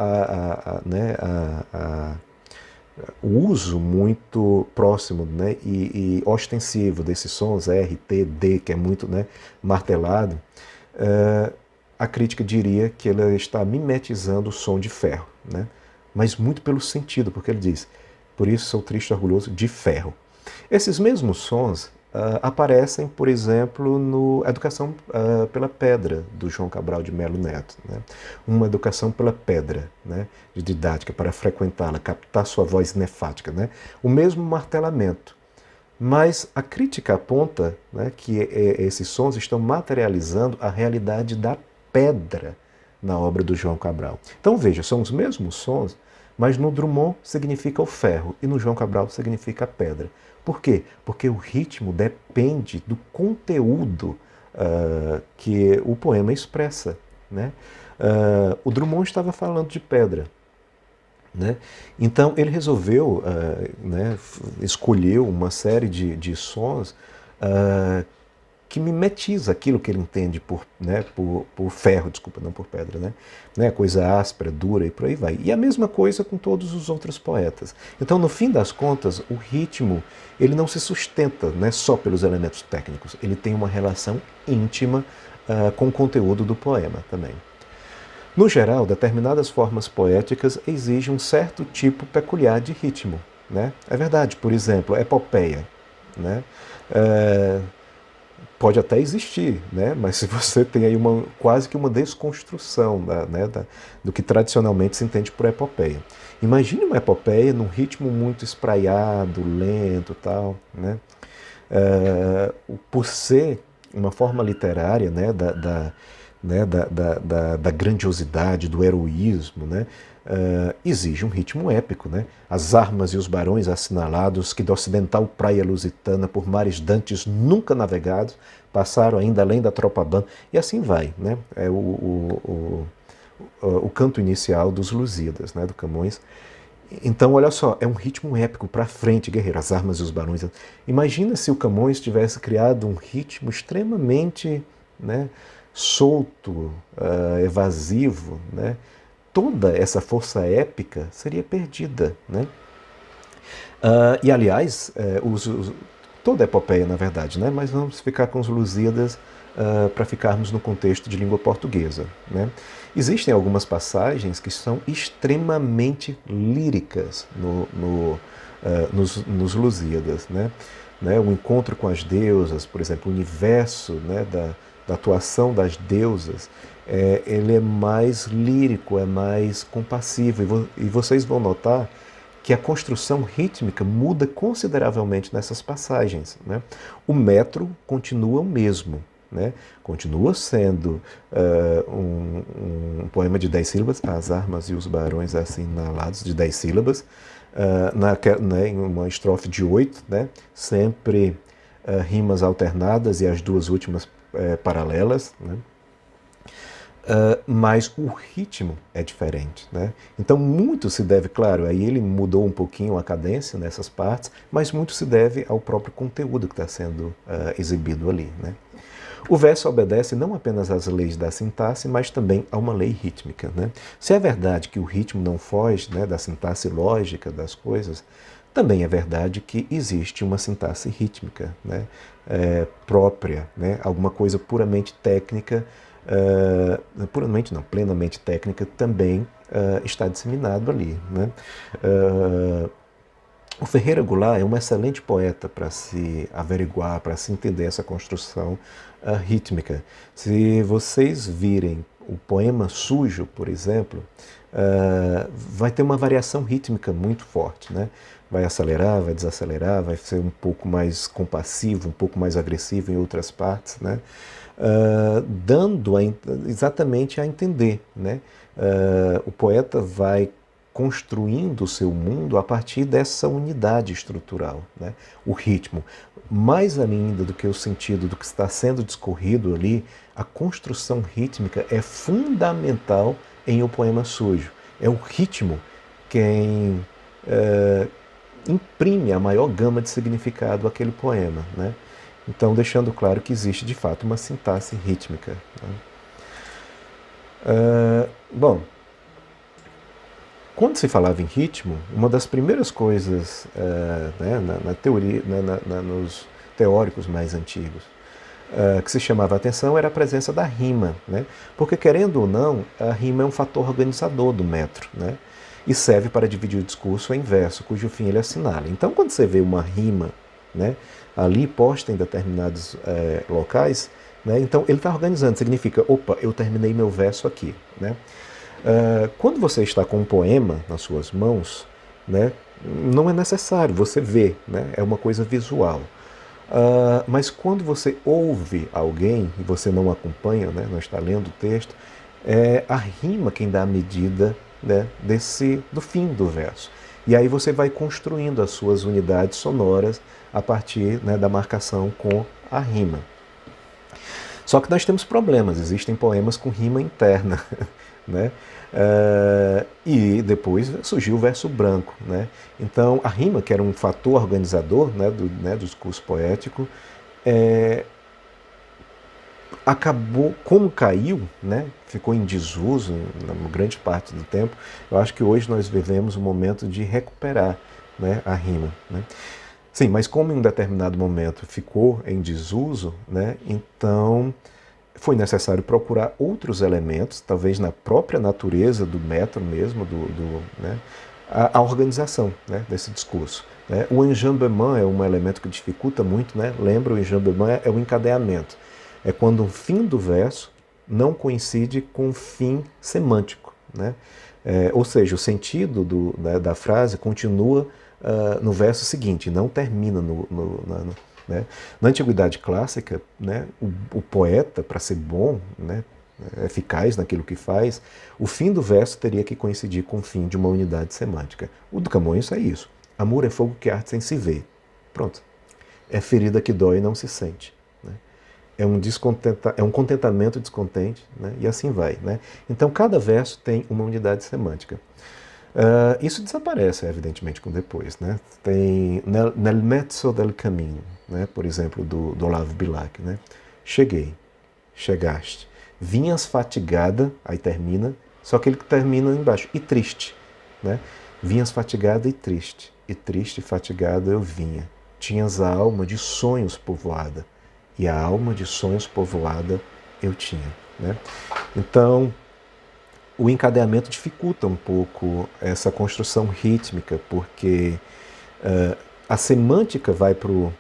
Speaker 1: o uso muito próximo, né, e ostensivo desses sons R, T, D, que é muito, né, martelado, a crítica diria que ela está mimetizando o som de ferro, né? Mas muito pelo sentido, porque ele diz, por isso sou triste e orgulhoso de ferro. Esses mesmos sons aparecem, por exemplo, no Educação pela Pedra, do João Cabral de Melo Neto, né? Uma educação pela pedra, né, de didática, para frequentá-la, captar sua voz nefática, né? O mesmo martelamento. Mas a crítica aponta, né, que esses sons estão materializando a realidade da pedra na obra do João Cabral. Então veja, são os mesmos sons, mas no Drummond significa o ferro e no João Cabral significa a pedra. Por quê? Porque o ritmo depende do conteúdo que o poema expressa, né? O Drummond estava falando de pedra, né? Então ele resolveu, né, escolheu uma série de sons que mimetiza aquilo que ele entende né, por ferro, desculpa, não por pedra, né? Coisa áspera, dura e por aí vai. E a mesma coisa com todos os outros poetas. Então, no fim das contas, o ritmo ele não se sustenta, né, só pelos elementos técnicos. Ele tem uma relação íntima com o conteúdo do poema também. No geral, determinadas formas poéticas exigem um certo tipo peculiar de ritmo, né? É verdade, por exemplo, epopeia, né? Pode até existir, né? Mas se você tem aí quase que uma desconstrução do que tradicionalmente se entende por epopeia. Imagine uma epopeia num ritmo muito espraiado, lento e tal, né? Por ser uma forma literária, né, da grandiosidade, do heroísmo, né, exige um ritmo épico. Né? As armas e os barões assinalados que da ocidental praia lusitana por mares dantes nunca navegados passaram ainda além da tropa ban, e assim vai. Né? É o canto inicial dos Lusíadas, né, do Camões. Então, olha só, é um ritmo épico para frente, guerreiro, as armas e os barões. Imagina se o Camões tivesse criado um ritmo extremamente, né, solto, evasivo, né? Toda essa força épica seria perdida, né? E, aliás, toda a epopeia, na verdade, né? Mas vamos ficar com os Lusíadas para ficarmos no contexto de língua portuguesa, né? Existem algumas passagens que são extremamente líricas nos Lusíadas, né? O encontro com as deusas, por exemplo, o universo, né, da atuação das deusas, ele é mais lírico, é mais compassivo. E vocês vão notar que a construção rítmica muda consideravelmente nessas passagens. Né? O metro continua o mesmo, né? Continua sendo um poema de 10 sílabas, as armas e os barões assinalados de 10 sílabas, em uma estrofe de 8, né? Sempre rimas alternadas e as duas últimas paralelas, né? Mas o ritmo é diferente, né? Então muito se deve, claro, aí ele mudou um pouquinho a cadência nessas partes, mas muito se deve ao próprio conteúdo que está sendo exibido ali, né? O verso obedece não apenas às leis da sintaxe, mas também a uma lei rítmica, né? Se é verdade que o ritmo não foge, né, da sintaxe lógica das coisas, também é verdade que existe uma sintaxe rítmica, né, própria, né, alguma coisa puramente técnica, puramente não, plenamente técnica, também está disseminado ali. Né? O Ferreira Goulart é um excelente poeta para se averiguar, para se entender essa construção rítmica. Se vocês virem o poema Sujo, por exemplo, vai ter uma variação rítmica muito forte, né? Vai acelerar, vai desacelerar, vai ser um pouco mais compassivo, um pouco mais agressivo em outras partes, né? Dando exatamente a entender, né? O poeta vai construindo o seu mundo a partir dessa unidade estrutural, né? O ritmo. Mais ainda do que o sentido do que está sendo discorrido ali, a construção rítmica é fundamental em O Poema Sujo. É o ritmo quem imprime a maior gama de significado àquele poema, né? Então, deixando claro que existe, de fato, uma sintaxe rítmica. Né? Bom, quando se falava em ritmo, uma das primeiras coisas né, na teoria, nos teóricos mais antigos, que se chamava a atenção era a presença da rima. Né? Porque, querendo ou não, a rima é um fator organizador do metro, né? E serve para dividir o discurso em verso, cujo fim ele assinala. Então, quando você vê uma rima, né, ali posta em determinados locais, né, então ele está organizando, significa, opa, eu terminei meu verso aqui. Né? Quando você está com um poema nas suas mãos, né, não é necessário, você vê, né, é uma coisa visual. Mas quando você ouve alguém e você não acompanha, né, não está lendo o texto, é a rima quem dá a medida, né, do fim do verso. E aí você vai construindo as suas unidades sonoras a partir, né, da marcação com a rima. Só que nós temos problemas, existem poemas com rima interna, né? E depois surgiu o verso branco, né? Então a rima, que era um fator organizador, do discurso poético, acabou, como caiu, né? Ficou em desuso na grande parte do tempo. Eu acho que hoje nós vivemos um momento de recuperar, né, a rima, né? Sim, mas como em um determinado momento ficou em desuso, né, então foi necessário procurar outros elementos, talvez na própria natureza do método mesmo, né, a organização, né, desse discurso. Né. O enjambement é um elemento que dificulta muito, né? Lembra, o enjambement é o encadeamento. É quando o fim do verso não coincide com o fim semântico, né? Ou seja, o sentido da frase continua no verso seguinte, não termina né? Na Antiguidade Clássica, né, o poeta, para ser bom, né, eficaz naquilo que faz, o fim do verso teria que coincidir com o fim de uma unidade semântica. O do Camões é isso. Amor é fogo que arde sem se ver. Pronto. É ferida que dói e não se sente. Né? É um contentamento descontente, né? E assim vai. Né? Então, cada verso tem uma unidade semântica. Isso desaparece, evidentemente, com depois. Né? Tem Nel mezzo del cammino, né? Por exemplo, do Olavo Bilac. Né? Cheguei, chegaste. Vinhas fatigada, aí termina, só que ele termina embaixo, e triste. Né? Vinhas fatigada e triste e fatigada eu vinha. Tinhas a alma de sonhos povoada, e a alma de sonhos povoada eu tinha. Né? Então, o encadeamento dificulta um pouco essa construção rítmica, porque a semântica vai para o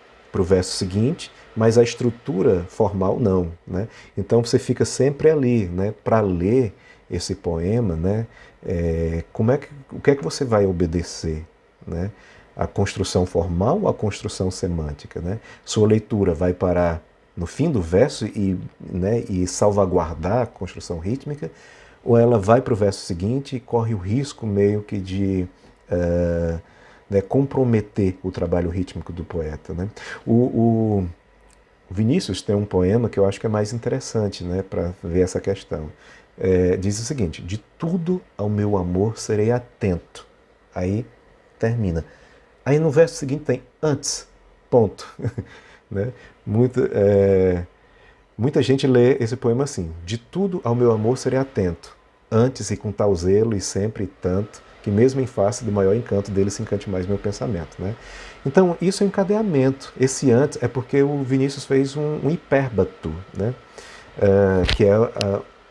Speaker 1: verso seguinte, mas a estrutura formal não. Né? Então você fica sempre ali, né? Para ler esse poema, né? O que é que você vai obedecer? Né? A construção formal ou a construção semântica? Né? Sua leitura vai parar no fim do verso né, e salvaguardar a construção rítmica, ou ela vai para o verso seguinte e corre o risco meio que de né, comprometer o trabalho rítmico do poeta. Né? O Vinícius tem um poema que eu acho que é mais interessante, né, para ver essa questão. Diz o seguinte: de tudo ao meu amor serei atento. Aí termina. Aí no verso seguinte tem antes, ponto. Né? Muita gente lê esse poema assim: de tudo ao meu amor serei atento, antes e com tal zelo e sempre e tanto, que mesmo em face do maior encanto dele se encante mais meu pensamento. Né? Então, isso é um encadeamento. Esse antes é porque o Vinícius fez um hipérbato, né? Que é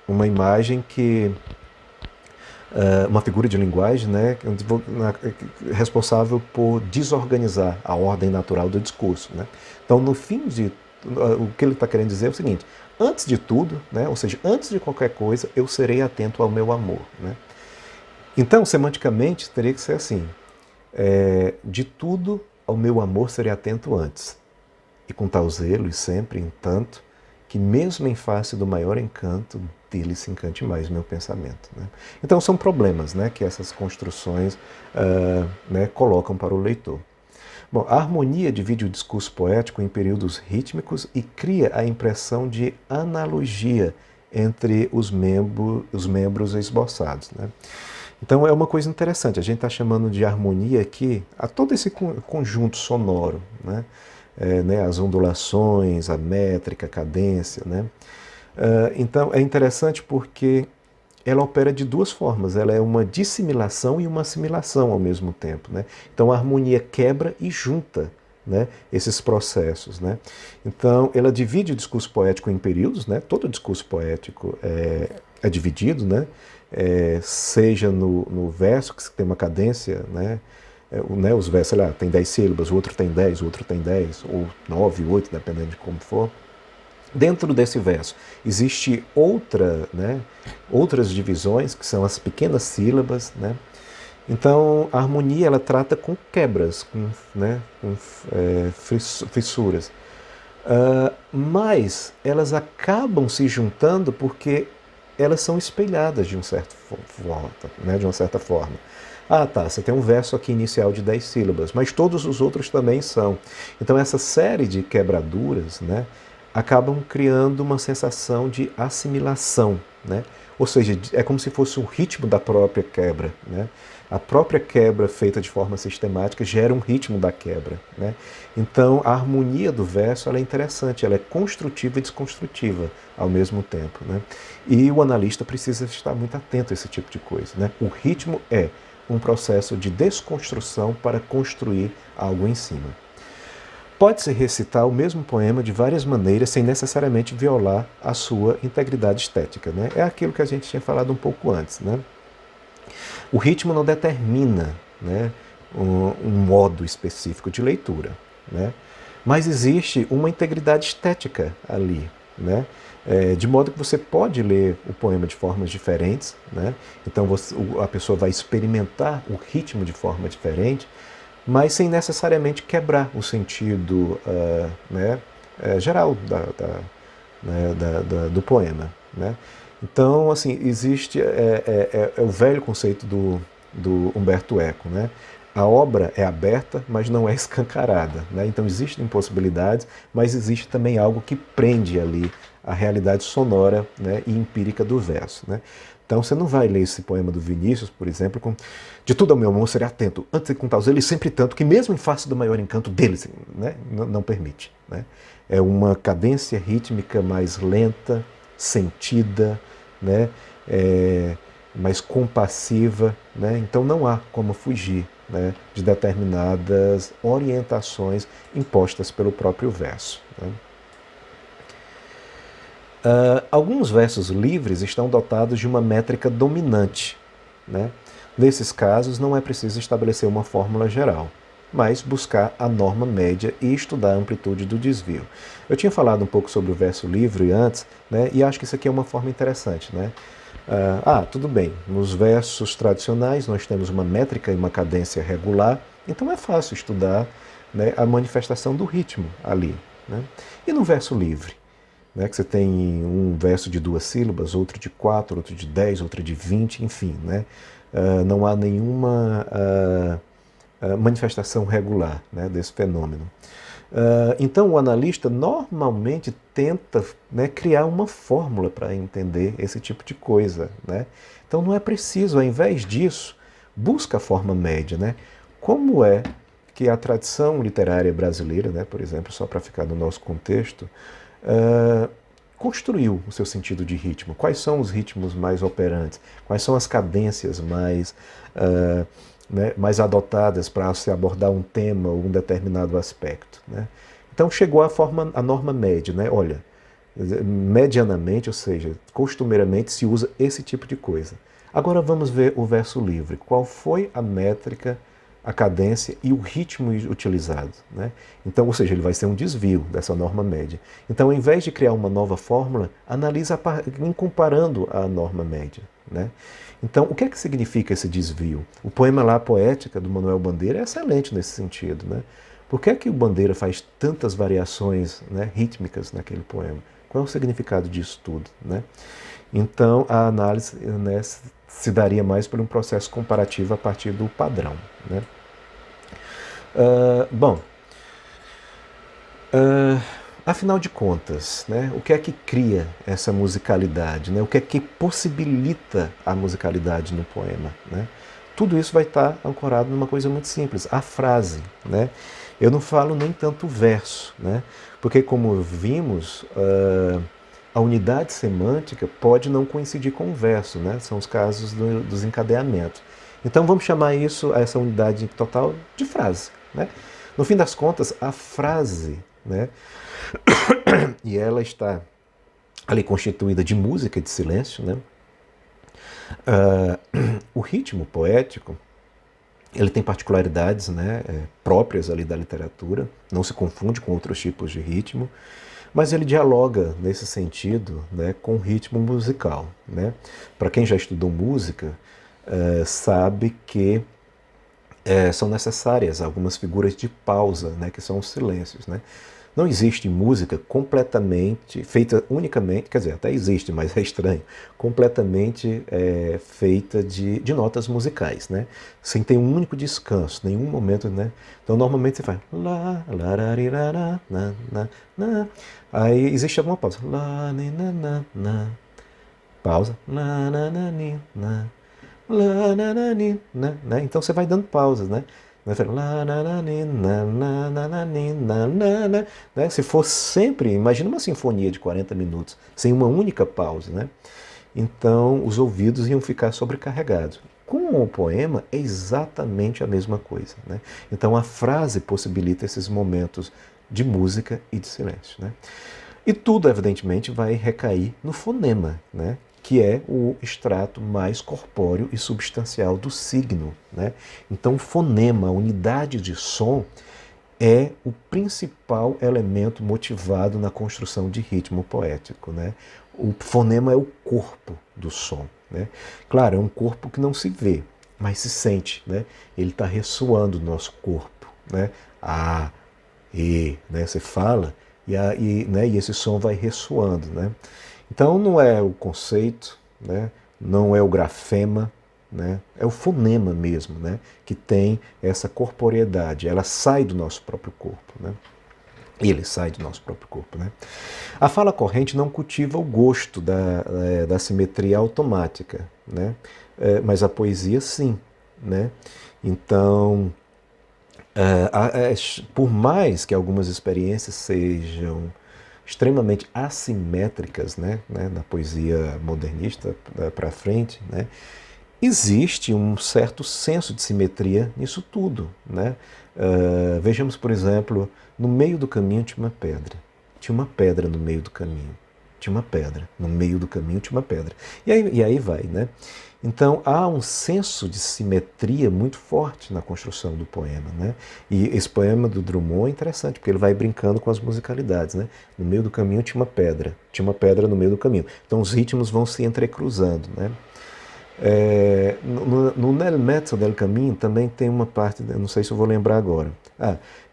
Speaker 1: uma imagem que... uma figura de linguagem, né, responsável por desorganizar a ordem natural do discurso. Né? Então, no fim o que ele está querendo dizer é o seguinte: antes de tudo, né, ou seja, antes de qualquer coisa, eu serei atento ao meu amor. Né? Então, semanticamente, teria que ser assim: de tudo ao meu amor serei atento antes, e com tal zelo e sempre, entanto, que mesmo em face do maior encanto, dele se encante mais o meu pensamento. Né? Então são problemas, né, que essas construções né, colocam para o leitor. Bom, a harmonia divide o discurso poético em períodos rítmicos e cria a impressão de analogia entre os membros esboçados. Né? Então é uma coisa interessante, a gente está chamando de harmonia aqui a todo esse conjunto sonoro, né? Né, as ondulações, a métrica, a cadência. Né? Então é interessante porque ela opera de duas formas, ela é uma dissimilação e uma assimilação ao mesmo tempo. Né? Então a harmonia quebra e junta, né, esses processos. Né? Então ela divide o discurso poético em períodos, né? Todo discurso poético é dividido, né? Seja no verso, que tem uma cadência, né? Os versos, sei lá, tem 10 sílabas, o outro tem 10, o outro tem 10, ou 9, 8, dependendo de como for. Dentro desse verso existe outras divisões, que são as pequenas sílabas. Né? Então, a harmonia ela trata com quebras, com fissuras. Mas elas acabam se juntando porque elas são espelhadas de uma certa forma. Ah, tá, você tem um verso aqui inicial de 10 sílabas, mas todos os outros também são. Então essa série de quebraduras, né, acabam criando uma sensação de assimilação, né? Ou seja, é como se fosse o ritmo da própria quebra, né? A própria quebra feita de forma sistemática gera um ritmo da quebra, né? Então, a harmonia do verso ela é interessante, ela é construtiva e desconstrutiva ao mesmo tempo, né? E o analista precisa estar muito atento a esse tipo de coisa, né? O ritmo é um processo de desconstrução para construir algo em cima. Pode-se recitar o mesmo poema de várias maneiras sem necessariamente violar a sua integridade estética, né? É aquilo que a gente tinha falado um pouco antes, né? O ritmo não determina, né, um modo específico de leitura, né? Mas existe uma integridade estética ali, né? De modo que você pode ler o poema de formas diferentes, né? Então a pessoa vai experimentar o ritmo de forma diferente, mas sem necessariamente quebrar o sentido né, geral do poema, né? Então, assim, existe o velho conceito do Humberto Eco, né? A obra é aberta, mas não é escancarada, né? Então existem possibilidades, mas existe também algo que prende ali a realidade sonora, né, e empírica do verso, né? Então você não vai ler esse poema do Vinícius, por exemplo, com de tudo ao meu amor serei atento, antes de contar ele sempre tanto, que mesmo em face do maior encanto dele, né, não permite, né? É uma cadência rítmica mais lenta, sentida, né, mais compassiva, né? Então não há como fugir, né, de determinadas orientações impostas pelo próprio verso, né? Alguns versos livres estão dotados de uma métrica dominante, né? Nesses casos, não é preciso estabelecer uma fórmula geral, mas buscar a norma média e estudar a amplitude do desvio. Eu tinha falado um pouco sobre o verso livre antes, né? E acho que isso aqui é uma forma interessante, né? Tudo bem, nos versos tradicionais nós temos uma métrica e uma cadência regular, então é fácil estudar, né, a manifestação do ritmo ali, né? E no verso livre? Né, que você tem um verso de 2 sílabas, outro de 4, outro de 10, outro de 20, enfim, né? Não há nenhuma manifestação regular, né, desse fenômeno. Então o analista normalmente tenta, né, criar uma fórmula para entender esse tipo de coisa, né? Então não é preciso, ao invés disso, busca a forma média, né? Como é que a tradição literária brasileira, né, por exemplo, só para ficar no nosso contexto, construiu o seu sentido de ritmo. Quais são os ritmos mais operantes? Quais são as cadências né, mais adotadas para se abordar um tema ou um determinado aspecto, né? Então chegou a norma média, né? Olha, medianamente, ou seja, costumeiramente se usa esse tipo de coisa. Agora vamos ver o verso livre. Qual foi a métrica, a cadência e o ritmo utilizado, né? Então, ou seja, ele vai ser um desvio dessa norma média. Então, ao invés de criar uma nova fórmula, analisa em comparando a norma média, né? Então, o que é que significa esse desvio? O poema lá, Poética, do Manuel Bandeira, é excelente nesse sentido, né? Por que é que o Bandeira faz tantas variações, né, rítmicas naquele poema? Qual é o significado disso tudo, né? Então, a análise, né, se daria mais por um processo comparativo a partir do padrão, né? Bom, afinal de contas, né, o que é que cria essa musicalidade, né? O que é que possibilita a musicalidade no poema, né? Tudo isso vai estar ancorado numa coisa muito simples, a frase, né? Eu não falo nem tanto o verso, né? Porque como vimos, a unidade semântica pode não coincidir com o verso, né? São os casos dos encadeamentos. Então vamos chamar essa unidade total de frase, né? No fim das contas, a frase, né, e ela está ali constituída de música e de silêncio, né? O ritmo poético, ele tem particularidades, né, próprias ali da literatura, não se confunde com outros tipos de ritmo, mas ele dialoga nesse sentido, né, com o ritmo musical, né? Para quem já estudou música, sabe que são necessárias algumas figuras de pausa, né, que são os silêncios, né? Não existe música completamente feita unicamente, quer dizer, até existe, mas é estranho, completamente feita de notas musicais, né? Sem ter um único descanso, nenhum momento, né? Então normalmente você faz lá, lá, na. Aí existe alguma pausa. Lá, na, pausa. Lá, ni, na. Lá, ni, né? Então você vai dando pausas, né? Lá, ni, ni, né? Se for sempre, imagina uma sinfonia de 40 minutos, sem uma única pausa, né? Então os ouvidos iam ficar sobrecarregados. Com o poema é exatamente a mesma coisa, né? Então a frase possibilita esses momentos de música e de silêncio, né? E tudo, evidentemente, vai recair no fonema, né? Que é o extrato mais corpóreo e substancial do signo, né? Então, o fonema, a unidade de som, é o principal elemento motivado na construção de ritmo poético, né? O fonema é o corpo do som, né? Claro, é um corpo que não se vê, mas se sente, né? Ele está ressoando no nosso corpo, né? A, E, né? Você fala né? E esse som vai ressoando, né? Então não é o conceito, né? Não é o grafema, né? É o fonema mesmo, né? Que tem essa corporeidade, ela sai do nosso próprio corpo, né? Ele sai do nosso próprio corpo, né? A fala corrente não cultiva o gosto da simetria automática, né? Mas a poesia sim, né? Então, por mais que algumas experiências sejam extremamente assimétricas, né, na poesia modernista para frente, né, existe um certo senso de simetria nisso tudo, né? Vejamos, por exemplo, no meio do caminho tinha uma pedra. Tinha uma pedra no meio do caminho. Tinha uma pedra. No meio do caminho tinha uma pedra. E aí vai, né? Então há um senso de simetria muito forte na construção do poema, né? E esse poema do Drummond é interessante, porque ele vai brincando com as musicalidades, né? No meio do caminho tinha uma pedra no meio do caminho. Então os ritmos vão se entrecruzando, né? No Nel Mezzo del Caminho também tem uma parte, não sei se eu vou lembrar agora.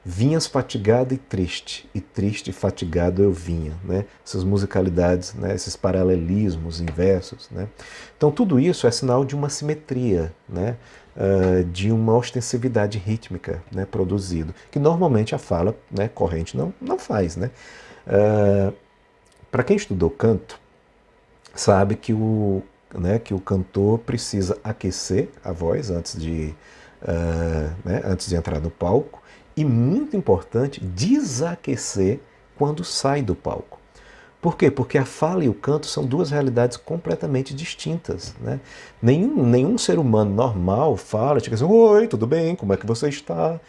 Speaker 1: Vinhas fatigado e triste e fatigado eu vinha, né? Essas musicalidades, né? Esses paralelismos inversos, né? Então tudo isso é sinal de uma simetria, né? De uma ostensividade rítmica, né? Produzido, que normalmente a fala, né, corrente não faz, né? Para quem estudou canto, sabe que o cantor precisa aquecer a voz antes de entrar no palco e, muito importante, desaquecer quando sai do palco. Por quê? Porque a fala e o canto são duas realidades completamente distintas, né? Nenhum ser humano normal fala, chega assim, oi, tudo bem, como é que você está?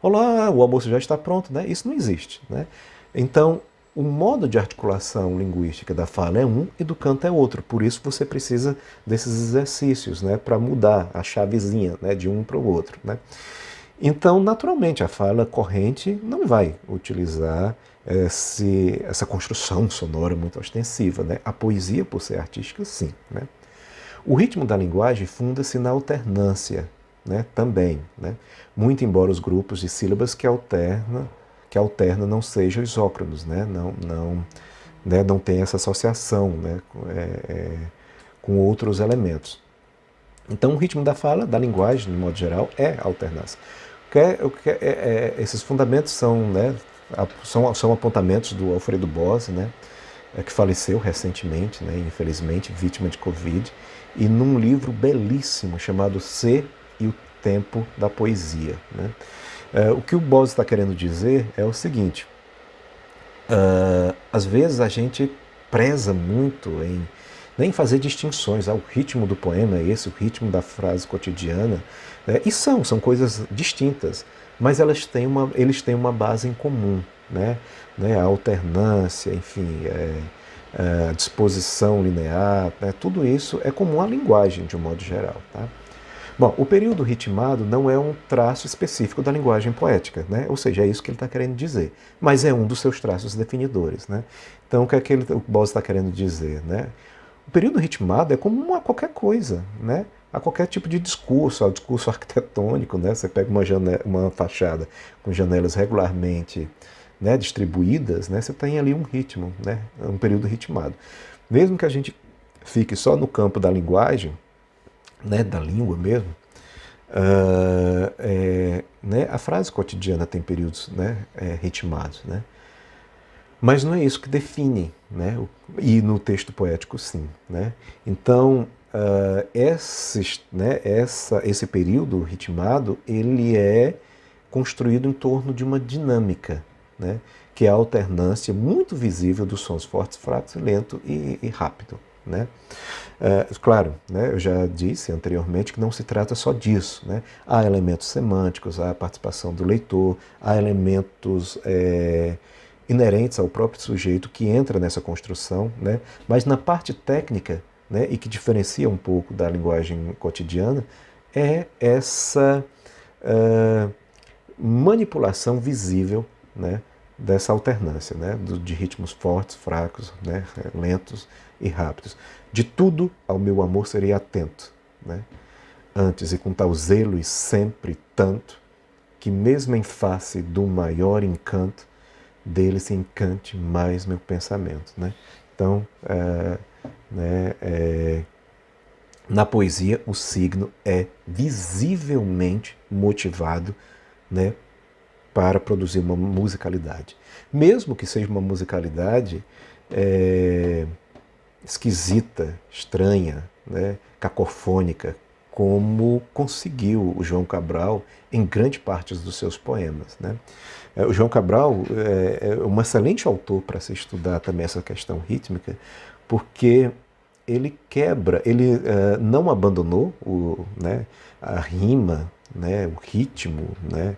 Speaker 1: Olá, o almoço já está pronto, né? Isso não existe, né? Então, o modo de articulação linguística da fala é um e do canto é outro. Por isso você precisa desses exercícios, né, para mudar a chavezinha, né, de um para o outro, né? Então, naturalmente, a fala corrente não vai utilizar essa construção sonora muito ostensiva, né? A poesia, por ser artística, sim, né? O ritmo da linguagem funda-se na alternância, né, também, né? Muito embora os grupos de sílabas que alterna não sejam isócronos, né? Não tem essa associação, né, com outros elementos. Então o ritmo da fala, da linguagem, de modo geral, é a alternância. Esses fundamentos são, né, são apontamentos do Alfredo Bose, né, que faleceu recentemente, né, infelizmente, vítima de Covid, e num livro belíssimo chamado Ser e o Tempo da Poesia, né? O que o Bose está querendo dizer é o seguinte: às vezes a gente preza muito em fazer distinções. O ritmo do poema é esse, o ritmo da frase cotidiana, né? E são coisas distintas, mas eles têm uma base em comum, né? A alternância, enfim, a disposição linear, né? Tudo isso é comum à linguagem de um modo geral, tá? Bom, o período ritmado não é um traço específico da linguagem poética, né? Ou seja, é isso que ele está querendo dizer, mas é um dos seus traços definidores, né? Então, o que é que o Bose está querendo dizer, né? O período ritmado é comum a qualquer coisa, né? A qualquer tipo de discurso, ao discurso arquitetônico, né? Você pega uma fachada com janelas regularmente, né, distribuídas, né, você tem ali um ritmo, né, um período ritmado. Mesmo que a gente fique só no campo da linguagem, né, da língua mesmo, né, a frase cotidiana tem períodos, né, ritmados, né? Mas não é isso que define, né? E no texto poético, sim, né? Então, esse período ritmado, ele é construído em torno de uma dinâmica, né? Que é a alternância muito visível dos sons fortes, fracos, lento e rápido, né? Claro, né, eu já disse anteriormente que não se trata só disso, né? Há elementos semânticos, há a participação do leitor, há elementos inerentes ao próprio sujeito que entra nessa construção, né? Mas na parte técnica, né, e que diferencia um pouco da linguagem cotidiana, é essa manipulação visível, né, dessa alternância, né, de ritmos fortes, fracos, né, lentos e rápidos. De tudo ao meu amor serei atento, né, antes e com tal zelo e sempre tanto, que mesmo em face do maior encanto, dele se encante mais meu pensamento, né? Então, na poesia, o signo é visivelmente motivado, né, para produzir uma musicalidade. Mesmo que seja uma musicalidade esquisita, estranha, né, cacofônica, como conseguiu o João Cabral em grande parte dos seus poemas, né? O João Cabral é um excelente autor para se estudar também essa questão rítmica, porque ele quebra, ele não abandonou né, a rima, né, o ritmo, né,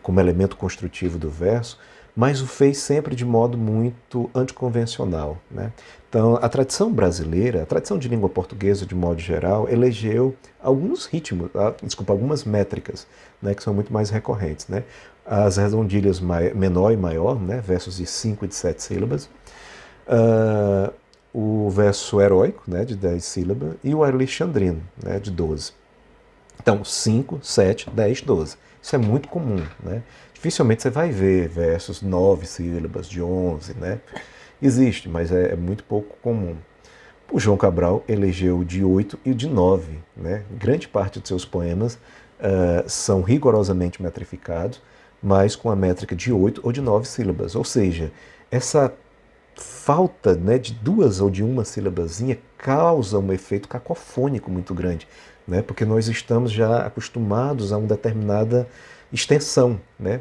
Speaker 1: como elemento construtivo do verso, mas o fez sempre de modo muito anticonvencional, né? Então, a tradição brasileira, a tradição de língua portuguesa de modo geral, elegeu alguns ritmos, algumas métricas, né, que são muito mais recorrentes, né? As redondilhas menor e maior, né, versos de 5 e de 7 sílabas, o verso heróico, né, de 10 sílabas, e o alexandrino, né, de 12. Então, 5, 7, 10, 12. Isso é muito comum, né? Dificilmente você vai ver versos 9 sílabas, de 11, né? Existe, mas é muito pouco comum. O João Cabral elegeu o de 8 e o de 9, né? Grande parte de seus poemas são rigorosamente metrificados, mas com a métrica de 8 ou de 9 sílabas. Ou seja, essa falta, né, de duas ou de uma sílabazinha causa um efeito cacofônico muito grande, né, porque nós estamos já acostumados a uma determinada extensão, né,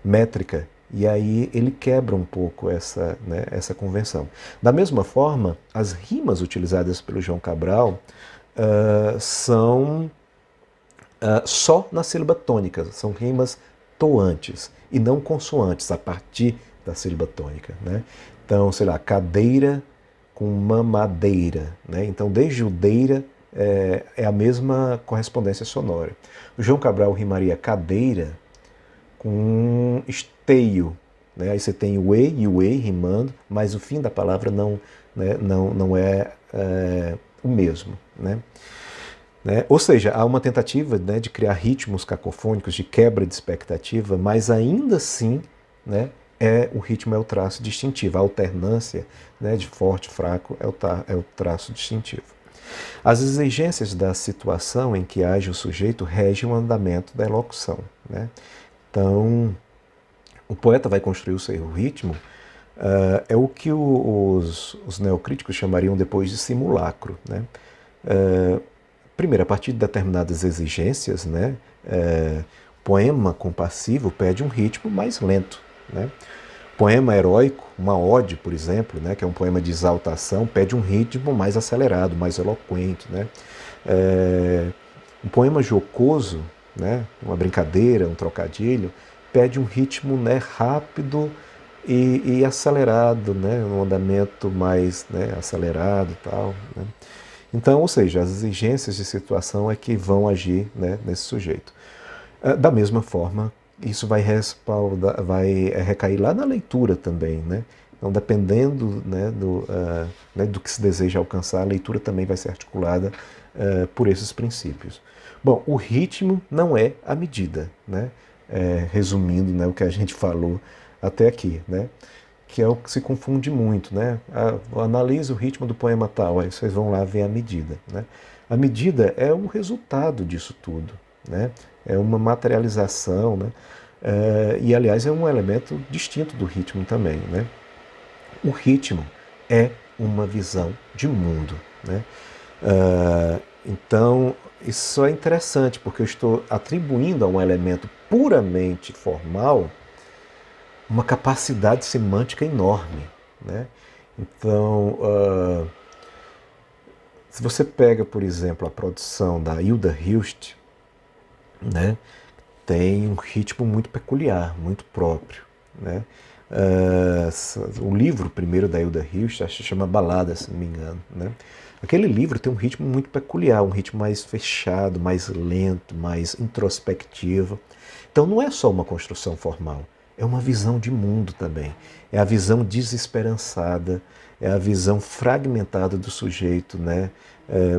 Speaker 1: métrica, e aí ele quebra um pouco essa, né, essa convenção. Da mesma forma, as rimas utilizadas pelo João Cabral são só na sílaba tônica, são rimas toantes e não consoantes a partir da sílaba tônica, né? Então, sei lá, cadeira com mamadeira, né? Então, desde o deira é a mesma correspondência sonora. O João Cabral rimaria cadeira com esteio, né? Aí você tem o e o ei rimando, mas o fim da palavra não, né, não é o mesmo, né? Ou seja, há uma tentativa, né, de criar ritmos cacofônicos, de quebra de expectativa, mas ainda assim, né, o ritmo é o traço distintivo. A alternância, né, de forte e fraco é o traço distintivo. As exigências da situação em que age o sujeito regem o andamento da elocução, né? Então, o poeta vai construir o seu ritmo, é o que os neocríticos chamariam depois de simulacro, né? Primeiro, a partir de determinadas exigências, né, poema compassivo pede um ritmo mais lento, né? Poema heróico, uma ode, por exemplo, né, que é um poema de exaltação, pede um ritmo mais acelerado, mais eloquente, né? Um poema jocoso, né, uma brincadeira, um trocadilho, pede um ritmo, né, rápido e acelerado, né, um andamento mais, né, acelerado e tal, né? Então, ou seja, as exigências de situação é que vão agir, né, nesse sujeito. Da mesma forma, isso vai recair lá na leitura também, né? Então, dependendo, né, do que se deseja alcançar, a leitura também vai ser articulada por esses princípios. Bom, o ritmo não é a medida, né? resumindo, né, o que a gente falou até aqui, né? Que é o que se confunde muito, né? Analise o ritmo do poema tal, aí vocês vão lá ver a medida, né? A medida é o resultado disso tudo, né? É uma materialização, né? E, aliás, é um elemento distinto do ritmo também, né? O ritmo é uma visão de mundo, né? Então, isso é interessante, porque eu estou atribuindo a um elemento puramente formal uma capacidade semântica enorme, né? Então, se você pega, por exemplo, a produção da Hilda Hilst, né, tem um ritmo muito peculiar, muito próprio, né? O livro primeiro da Hilda Hilst, acho que chama Balada, se não me engano, né? Aquele livro tem um ritmo muito peculiar, um ritmo mais fechado, mais lento, mais introspectivo. Então não é só uma construção formal, é uma visão de mundo também. É a visão desesperançada, é a visão fragmentada do sujeito, né,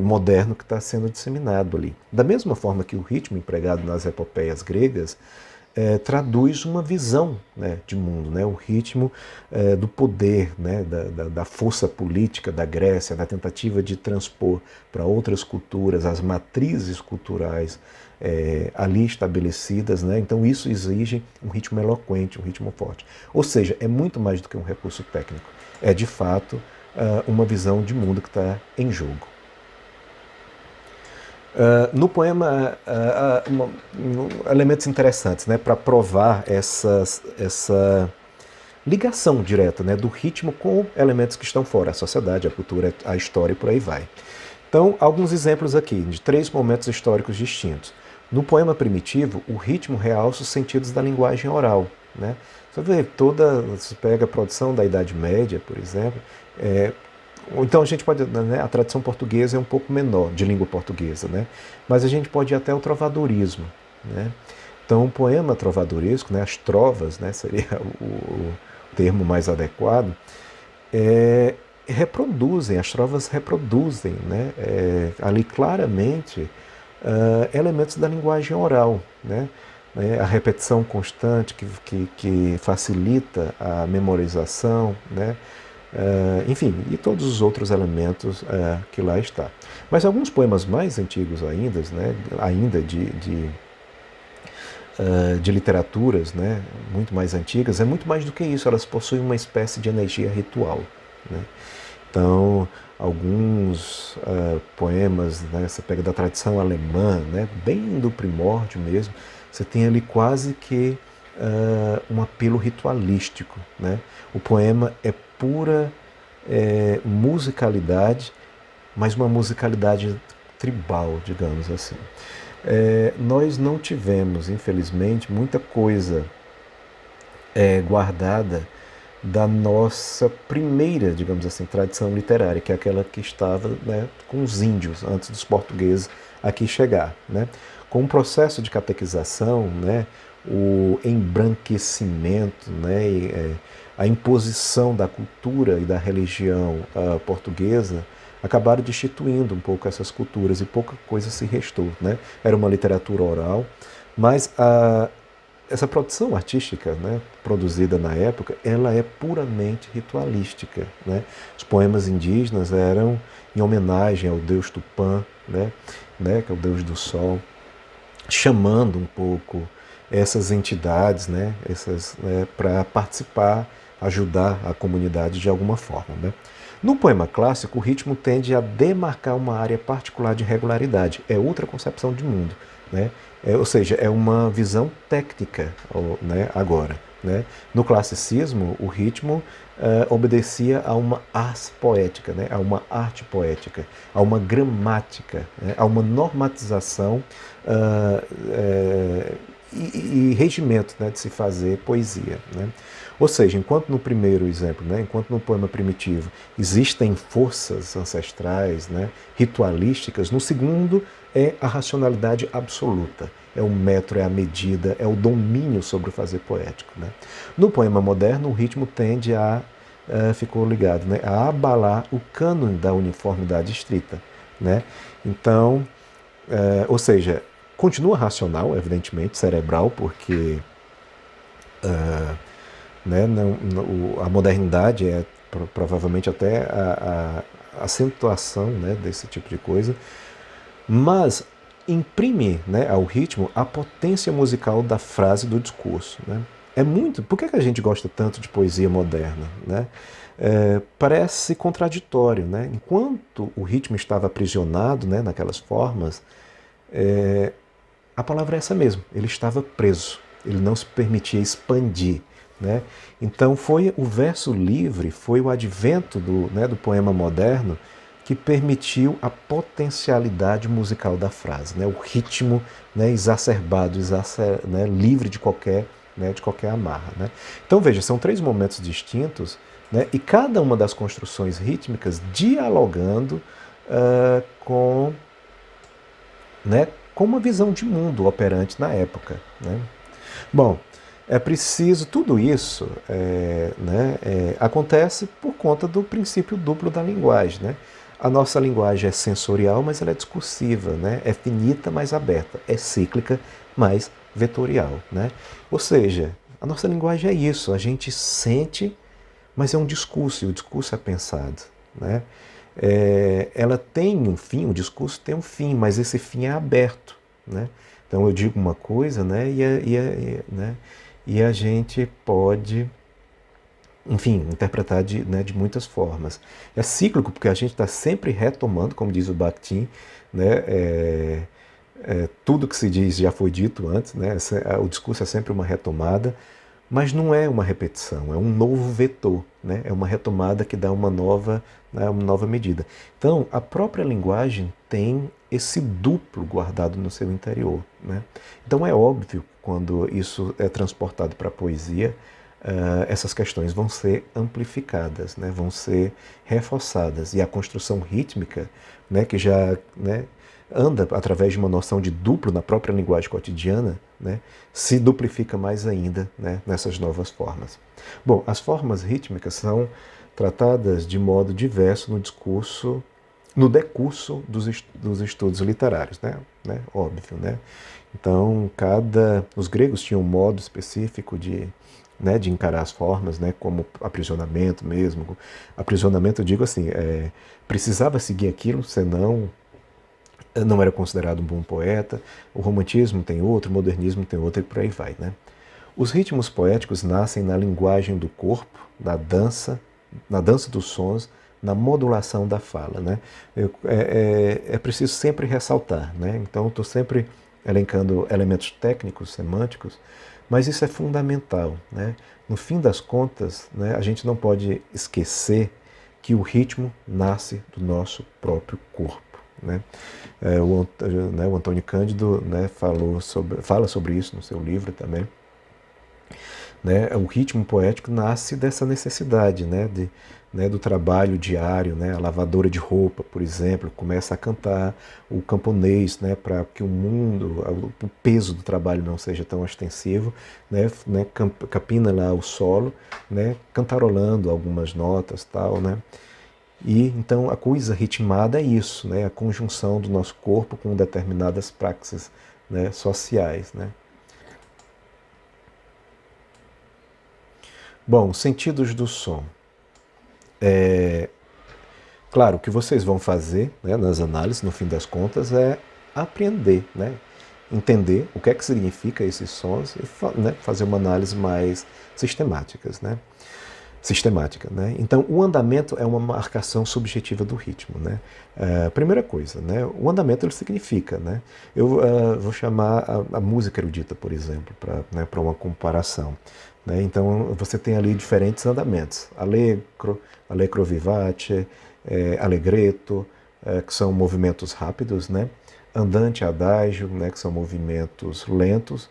Speaker 1: moderno que está sendo disseminado ali. Da mesma forma que o ritmo empregado nas epopeias gregas traduz uma visão, né, de mundo, né, o ritmo do poder, né, da força política da Grécia, da tentativa de transpor para outras culturas as matrizes culturais ali estabelecidas, né? Então isso exige um ritmo eloquente, um ritmo forte. Ou seja, é muito mais do que um recurso técnico. É de fato uma visão de mundo que está em jogo. No poema, elementos interessantes, né, para provar essa ligação direta, né, do ritmo com elementos que estão fora, a sociedade, a cultura, a história e por aí vai. Então, alguns exemplos aqui de 3 momentos históricos distintos. No poema primitivo, o ritmo realça os sentidos da linguagem oral, né? Você vê você pega a produção da Idade Média, por exemplo, ou então a gente pode, né, a tradição portuguesa é um pouco menor, de língua portuguesa, né? Mas a gente pode ir até o trovadorismo, né? Então o poema trovadoresco, né, as trovas, né, seria o termo mais adequado, as trovas reproduzem, né, ali claramente elementos da linguagem oral, né? A repetição constante que facilita a memorização, né? Enfim, e todos os outros elementos que lá está. Mas alguns poemas mais antigos ainda, né, ainda de literaturas, né, muito mais antigas, é muito mais do que isso, elas possuem uma espécie de energia ritual, né? Então, alguns poemas, né, você pega da tradição alemã, né, bem do primórdio mesmo, você tem ali quase que um apelo ritualístico, né? O poema é pura musicalidade, mas uma musicalidade tribal, digamos assim. Nós não tivemos, infelizmente, muita coisa guardada da nossa primeira, digamos assim, tradição literária, que é aquela que estava, né, com os índios, antes dos portugueses aqui chegar, né? Com o processo de catequização, né, o embranquecimento, né, a imposição da cultura e da religião portuguesa, acabaram destituindo um pouco essas culturas e pouca coisa se restou, né? Era uma literatura oral, mas essa produção artística, né, produzida na época, ela é puramente ritualística, né? Os poemas indígenas eram em homenagem ao deus Tupã, né, que é o deus do sol, chamando um pouco essas entidades, né, para participar, ajudar a comunidade de alguma forma, né? No poema clássico, o ritmo tende a demarcar uma área particular de regularidade. É outra concepção de mundo, né? Ou seja, é uma visão técnica, né, agora, né? No classicismo, o ritmo obedecia a uma ars poética, né? A uma arte poética, a uma gramática, né? A uma normatização e regimento, né, de se fazer poesia, né? Ou seja, enquanto no primeiro exemplo, né, enquanto no poema primitivo existem forças ancestrais, né, ritualísticas, no segundo é a racionalidade absoluta. É o metro, é a medida, é o domínio sobre o fazer poético, né? No poema moderno, o ritmo tende ficou ligado, né, a abalar o cânone da uniformidade estrita, né? Então, ou seja, continua racional, evidentemente, cerebral, porque né, a modernidade é provavelmente até a acentuação, né, desse tipo de coisa, mas imprime, né, ao ritmo a potência musical da frase do discurso. Né? É muito. Por que a gente gosta tanto de poesia moderna? Né? Parece contraditório. Né? Enquanto o ritmo estava aprisionado, né, naquelas formas, a palavra é essa mesmo, ele estava preso, ele não se permitia expandir. Né? Então foi o verso livre, foi o advento do poema moderno que permitiu a potencialidade musical da frase, né? O ritmo, né, exacerbado, né, livre de qualquer amarra. Né? Então veja, são três momentos distintos, né, e cada uma das construções rítmicas dialogando com, né, com uma visão de mundo operante na época. Né? Bom, é preciso, tudo isso acontece por conta do princípio duplo da linguagem. Né? A nossa linguagem é sensorial, mas ela é discursiva, né? É finita, mas aberta, é cíclica, mas vetorial. Né? Ou seja, a nossa linguagem é isso, a gente sente, mas é um discurso, e o discurso é pensado. Né? Ela tem um fim, o discurso tem um fim, mas esse fim é aberto. Né? Então eu digo uma coisa, né, né, e a gente pode, enfim, interpretar de muitas formas. É cíclico porque a gente está sempre retomando, como diz o Bakhtin, né, tudo que se diz já foi dito antes, né, o discurso é sempre uma retomada, mas não é uma repetição, é um novo vetor, né? É uma retomada que dá né, uma nova medida. Então, a própria linguagem tem esse duplo guardado no seu interior. Né? Então, é óbvio que quando isso é transportado para a poesia, essas questões vão ser amplificadas, né? Vão ser reforçadas. E a construção rítmica, né, que já, né, anda através de uma noção de duplo na própria linguagem cotidiana, né, se duplifica mais ainda, né, nessas novas formas. Bom, as formas rítmicas são tratadas de modo diverso no discurso, no decurso dos estudos literários, né, óbvio, né? Então, os gregos tinham um modo específico de encarar as formas, né, como aprisionamento mesmo. Aprisionamento, eu digo assim, precisava seguir aquilo, senão não era considerado um bom poeta. O romantismo tem outro, o modernismo tem outro e por aí vai. Né? Os ritmos poéticos nascem na linguagem do corpo, na dança dos sons, na modulação da fala. Né? É preciso sempre ressaltar. Né? Então, estou sempre elencando elementos técnicos, semânticos, mas isso é fundamental. Né? No fim das contas, né, a gente não pode esquecer que o ritmo nasce do nosso próprio corpo. Né? O Antônio Cândido, né, fala sobre isso no seu livro também. Né? O ritmo poético nasce dessa necessidade, né, do trabalho diário. Né? A lavadora de roupa, por exemplo, começa a cantar o camponês, né, para que o peso do trabalho não seja tão ostensivo, né, capina lá o solo, né, cantarolando algumas notas, tal, né? E então a coisa ritmada é isso, né? A conjunção do nosso corpo com determinadas praxes, né, sociais. Né? Bom, sentidos do som. Claro, o que vocês vão fazer, né, nas análises, no fim das contas, é apreender, né? Entender o que é que significa esses sons e, né, fazer uma análise mais sistemática. Né? Então, o andamento é uma marcação subjetiva do ritmo. Né? Primeira coisa, né? O andamento ele significa. Né? Eu vou chamar a música erudita, por exemplo, para uma comparação. Né? Então, você tem ali diferentes andamentos. Allegro vivace, allegretto, que são movimentos rápidos, né? Andante, adagio, né? Que são movimentos lentos.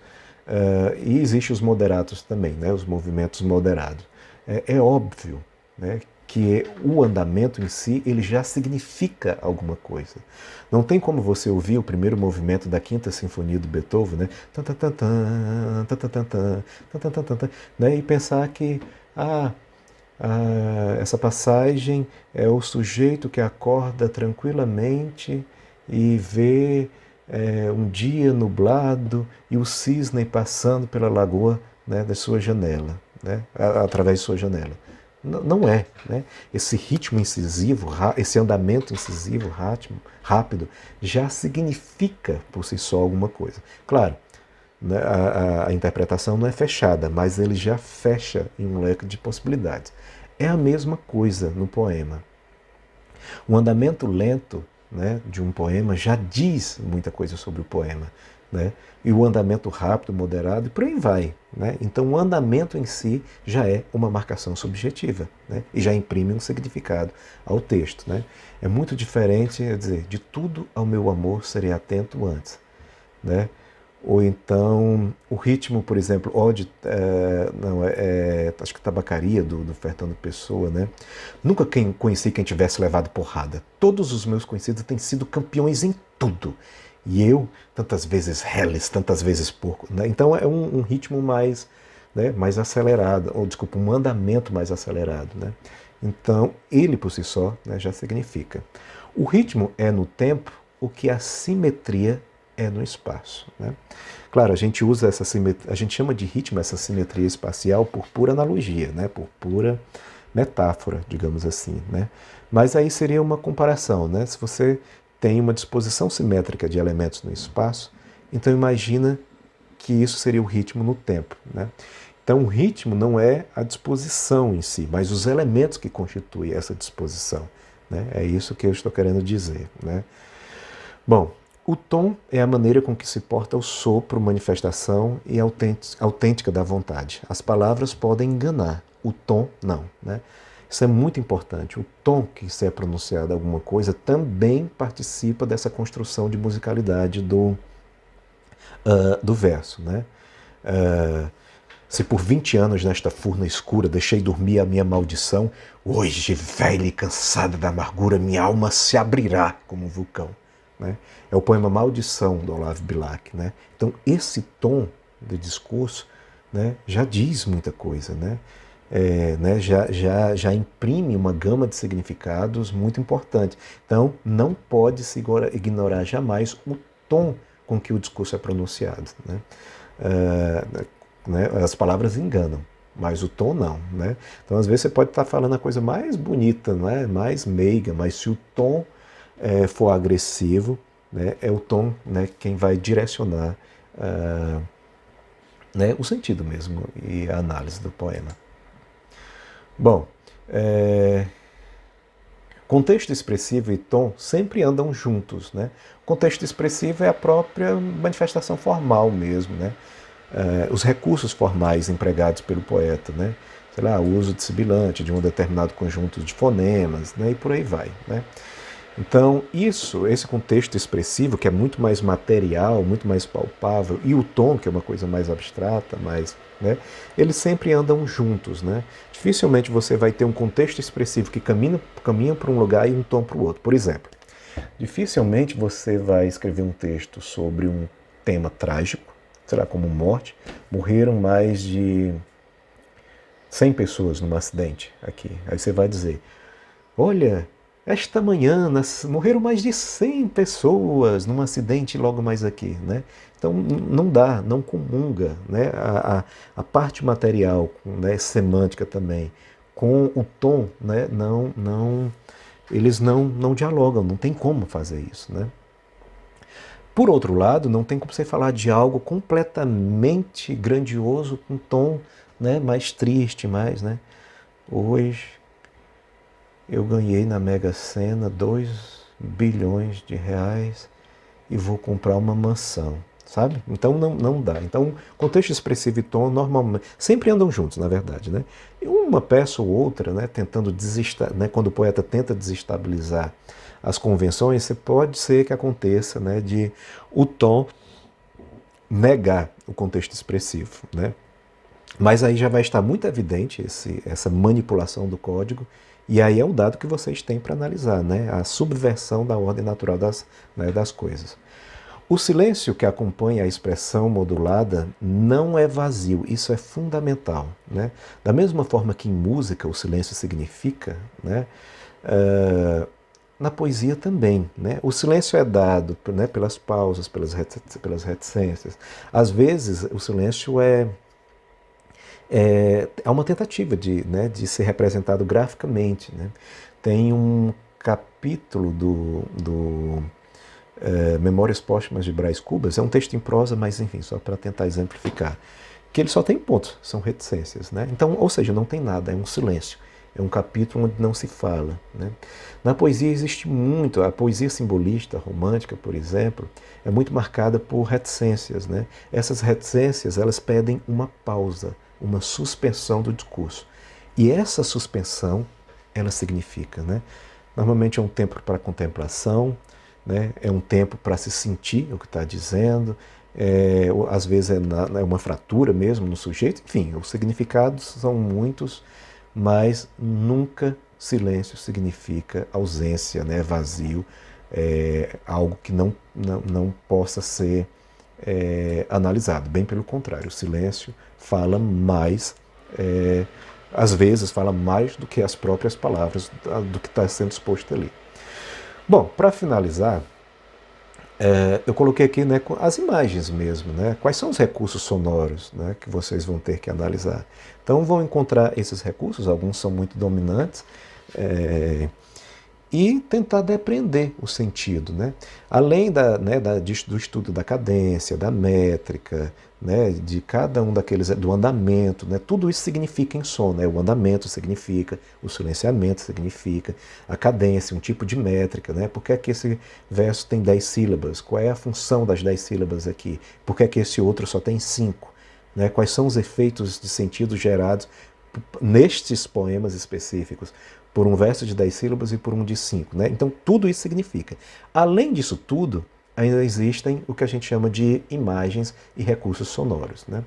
Speaker 1: E existem os moderatos também, né? Os movimentos moderados. É óbvio, né, que o andamento em si ele já significa alguma coisa. Não tem como você ouvir o primeiro movimento da Quinta Sinfonia do Beethoven, né, né, e pensar que essa passagem é o sujeito que acorda tranquilamente e vê um dia nublado e o cisne passando pela lagoa, né, da sua janela, né, através de sua janela. Não é, né? Esse ritmo incisivo, esse andamento incisivo, rápido, já significa por si só alguma coisa. Claro, né, a interpretação não é fechada, mas ele já fecha em um leque de possibilidades. É a mesma coisa no poema. O andamento lento, né, de um poema já diz muita coisa sobre o poema, né? E o andamento rápido, moderado, e por aí vai, né? Então o andamento em si já é uma marcação subjetiva, né? E já imprime um significado ao texto, né? É muito diferente, quer dizer, de tudo ao meu amor serei atento antes, né? Ou então o ritmo, por exemplo, Ode, acho que Tabacaria, do Fernando Pessoa, né? Nunca conheci quem tivesse levado porrada. Todos os meus conhecidos têm sido campeões em tudo. E eu, tantas vezes reles, tantas vezes porco. Né? Então é um ritmo mais, né, mais acelerado, ou desculpa, um andamento mais acelerado. Né? Então ele por si só, né, já significa. O ritmo é no tempo o que a simetria é no espaço. Né? Claro, a gente usa essa simetria, a gente chama de ritmo essa simetria espacial por pura analogia, né? Por pura metáfora, digamos assim. Né? Mas aí seria uma comparação. Né? Se você tem uma disposição simétrica de elementos no espaço, então imagina que isso seria o ritmo no tempo. Né? Então o ritmo não é a disposição em si, mas os elementos que constituem essa disposição. Né? É isso que eu estou querendo dizer. Né? Bom, o tom é a maneira com que se porta o sopro, manifestação e autêntica da vontade. As palavras podem enganar, o tom não. Né? Isso é muito importante. O tom que se é pronunciado alguma coisa também participa dessa construção de musicalidade do verso. Né? Se por 20 anos nesta furna escura deixei dormir a minha maldição, hoje, velha e cansada da amargura, minha alma se abrirá como um vulcão. Né? É o poema Maldição, do Olavo Bilac. Né? Então, esse tom de discurso, né, já diz muita coisa, né? Né, já imprime uma gama de significados muito importante. Então, não pode se ignorar jamais o tom com que o discurso é pronunciado. Né? Né? As palavras enganam, mas o tom não. Né? Então, às vezes, você pode estar falando a coisa mais bonita, né? Mais meiga, mas se o tom for agressivo, né, é o tom, né, quem vai direcionar né, o sentido mesmo e a análise do poema. Bom, contexto expressivo e tom sempre andam juntos. Né? O contexto expressivo é a própria manifestação formal mesmo, né? Os recursos formais empregados pelo poeta, né? Sei lá, o uso de sibilante de um determinado conjunto de fonemas, né? E por aí vai. Né? Então, esse contexto expressivo, que é muito mais material, muito mais palpável, e o tom, que é uma coisa mais abstrata, né, eles sempre andam juntos. Né? Dificilmente você vai ter um contexto expressivo que caminha para um lugar e um tom para o outro. Por exemplo, dificilmente você vai escrever um texto sobre um tema trágico, sei lá, como morte. Morreram mais de 100 pessoas num acidente aqui. Aí você vai dizer, olha, esta manhã morreram mais de 100 pessoas num acidente logo mais aqui. Né? Então não dá, não comunga. Né? A parte material, né, semântica também, com o tom, né, eles não dialogam, não tem como fazer isso. Né? Por outro lado, não tem como você falar de algo completamente grandioso com um tom, né, mais triste, né? Hoje eu ganhei na Mega Sena 2 bilhões de reais e vou comprar uma mansão, sabe? Então não dá. Então, contexto expressivo e tom normalmente sempre andam juntos, na verdade, né? E uma peça ou outra, né, né, quando o poeta tenta desestabilizar as convenções, pode ser que aconteça, né, de o tom negar o contexto expressivo, né? Mas aí já vai estar muito evidente essa manipulação do código, e aí é o dado que vocês têm para analisar, né? A subversão da ordem natural das coisas. O silêncio que acompanha a expressão modulada não é vazio, isso é fundamental. Né? Da mesma forma que em música o silêncio significa, né, na poesia também, né? O silêncio é dado, né, pelas pausas, pelas reticências. Às vezes, o silêncio é uma tentativa né, de ser representado graficamente, né? Tem um capítulo do Memórias Póstumas de Brás Cubas, é um texto em prosa, mas enfim, só para tentar exemplificar, que ele só tem pontos, são reticências, né? Então, ou seja, não tem nada, é um silêncio. É um capítulo onde não se fala, né? Na poesia existe muito, a poesia simbolista, romântica, por exemplo, é muito marcada por reticências, né? Essas reticências, elas pedem uma pausa, uma suspensão do discurso. E essa suspensão, ela significa, né? Normalmente é um tempo para contemplação, né? É um tempo para se sentir o que está dizendo, às vezes é uma fratura mesmo no sujeito, enfim, os significados são muitos, mas nunca silêncio significa ausência, né? Vazio, algo que não possa ser analisado. Bem pelo contrário, o silêncio fala mais, às vezes fala mais do que as próprias palavras, do que está sendo exposto ali. Bom, para finalizar, eu coloquei aqui, né, as imagens mesmo, né? Quais são os recursos sonoros, né, que vocês vão ter que analisar. Então vão encontrar esses recursos, alguns são muito dominantes, e tentar depreender o sentido, né? Além do estudo da cadência, da métrica, né, de cada um daqueles, do andamento, né, tudo isso significa em som, né? O andamento significa, o silenciamento significa, a cadência, um tipo de métrica, né? Por que é que esse verso tem 10 sílabas? Qual é a função das 10 sílabas aqui? Por que é que esse outro só tem 5? Né? Quais são os efeitos de sentido gerados nestes poemas específicos, por um verso de 10 sílabas e por um de 5. Né? Então, tudo isso significa. Além disso tudo, ainda existem o que a gente chama de imagens e recursos sonoros. Né?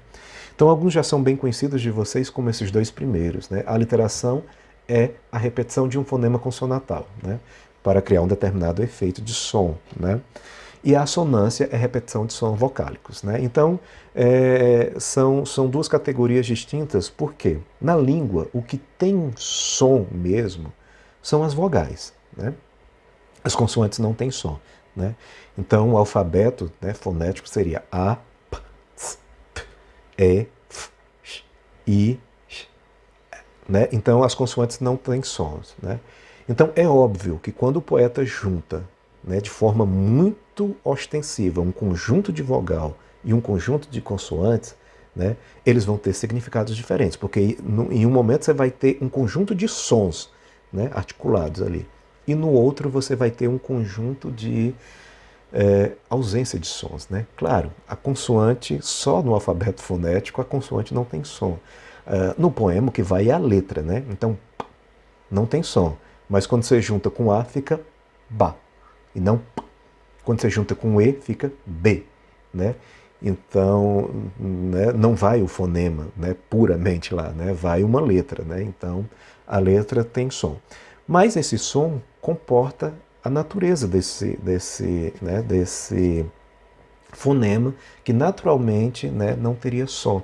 Speaker 1: Então, alguns já são bem conhecidos de vocês como esses dois primeiros. Né? A aliteração é a repetição de um fonema consonatal, né? Para criar um determinado efeito de som. Né? E a assonância é a repetição de sons vocálicos. Né? Então, são duas categorias distintas, porque na língua o que tem som mesmo são as vogais. Né? As consoantes não têm som. Né? Então, o alfabeto, né, fonético seria A, P, Ts, P, E, F, X, I, X. Né? Então, as consoantes não têm sons. Né? Então, é óbvio que quando o poeta junta, né, de forma muito ostensiva, um conjunto de vogal e um conjunto de consoantes, né, eles vão ter significados diferentes, porque em um momento você vai ter um conjunto de sons, né, articulados ali, e no outro você vai ter um conjunto de ausência de sons. Né? Claro, a consoante, só no alfabeto fonético, a consoante não tem som. No poema, o que vai é a letra, né? Então, não tem som, mas quando você junta com A, fica Ba. E não P. Quando você junta com E, fica B. Né? Então, né, não vai o fonema, né, puramente lá, né? Vai uma letra. Né? Então, a letra tem som. Mas esse som comporta a natureza desse fonema, que naturalmente, né, não teria som.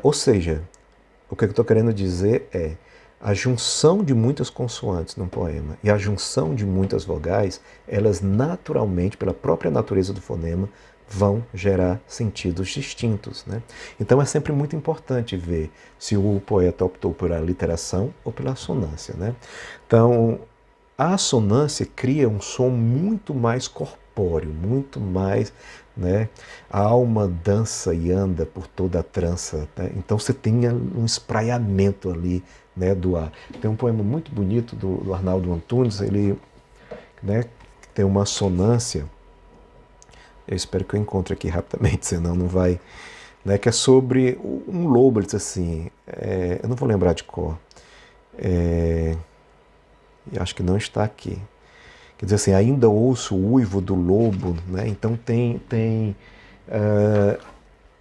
Speaker 1: Ou seja, o que eu estou querendo dizer é a junção de muitas consoantes num poema e a junção de muitas vogais, elas naturalmente, pela própria natureza do fonema, vão gerar sentidos distintos. Né? Então é sempre muito importante ver se o poeta optou por aliteração ou pela assonância. Né? Então, a assonância cria um som muito mais corpóreo, muito mais, né? A alma dança e anda por toda a trança. Né? Então você tem um espraiamento ali, né, do ar. Tem um poema muito bonito do Arnaldo Antunes, ele, né, tem uma assonância, eu espero que eu encontre aqui rapidamente, senão não vai, né, que é sobre um lobo, ele diz assim, eu não vou lembrar de cor, e acho que não está aqui. Quer dizer assim, ainda ouço o uivo do lobo, né? Então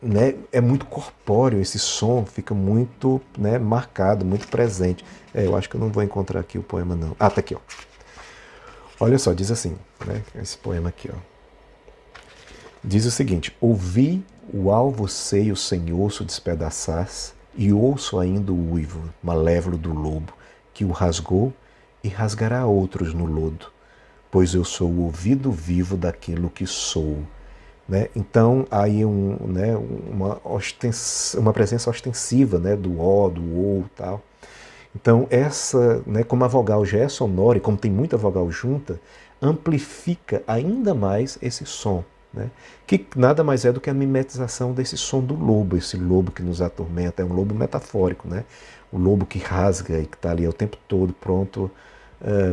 Speaker 1: né, é muito corpóreo esse som, fica muito, né, marcado, muito presente. Eu acho que eu não vou encontrar aqui o poema não. Ah, tá aqui, ó. Olha só, diz assim, né, esse poema aqui, ó. Diz o seguinte: ouvi o alvo seio sem osso despedaçar-se, e ouço ainda o uivo malévolo do lobo, que o rasgou e rasgará outros no lodo. pois eu sou o ouvido vivo daquilo que sou. Né? Então, aí né, uma presença ostensiva, né, do O, do OU e tal. Então, essa, né, como a vogal já é sonora e como tem muita vogal junta, amplifica ainda mais esse som, né? Que nada mais é do que a mimetização desse som do lobo, esse lobo que nos atormenta, é um lobo metafórico, né? O lobo que rasga e que está ali o tempo todo pronto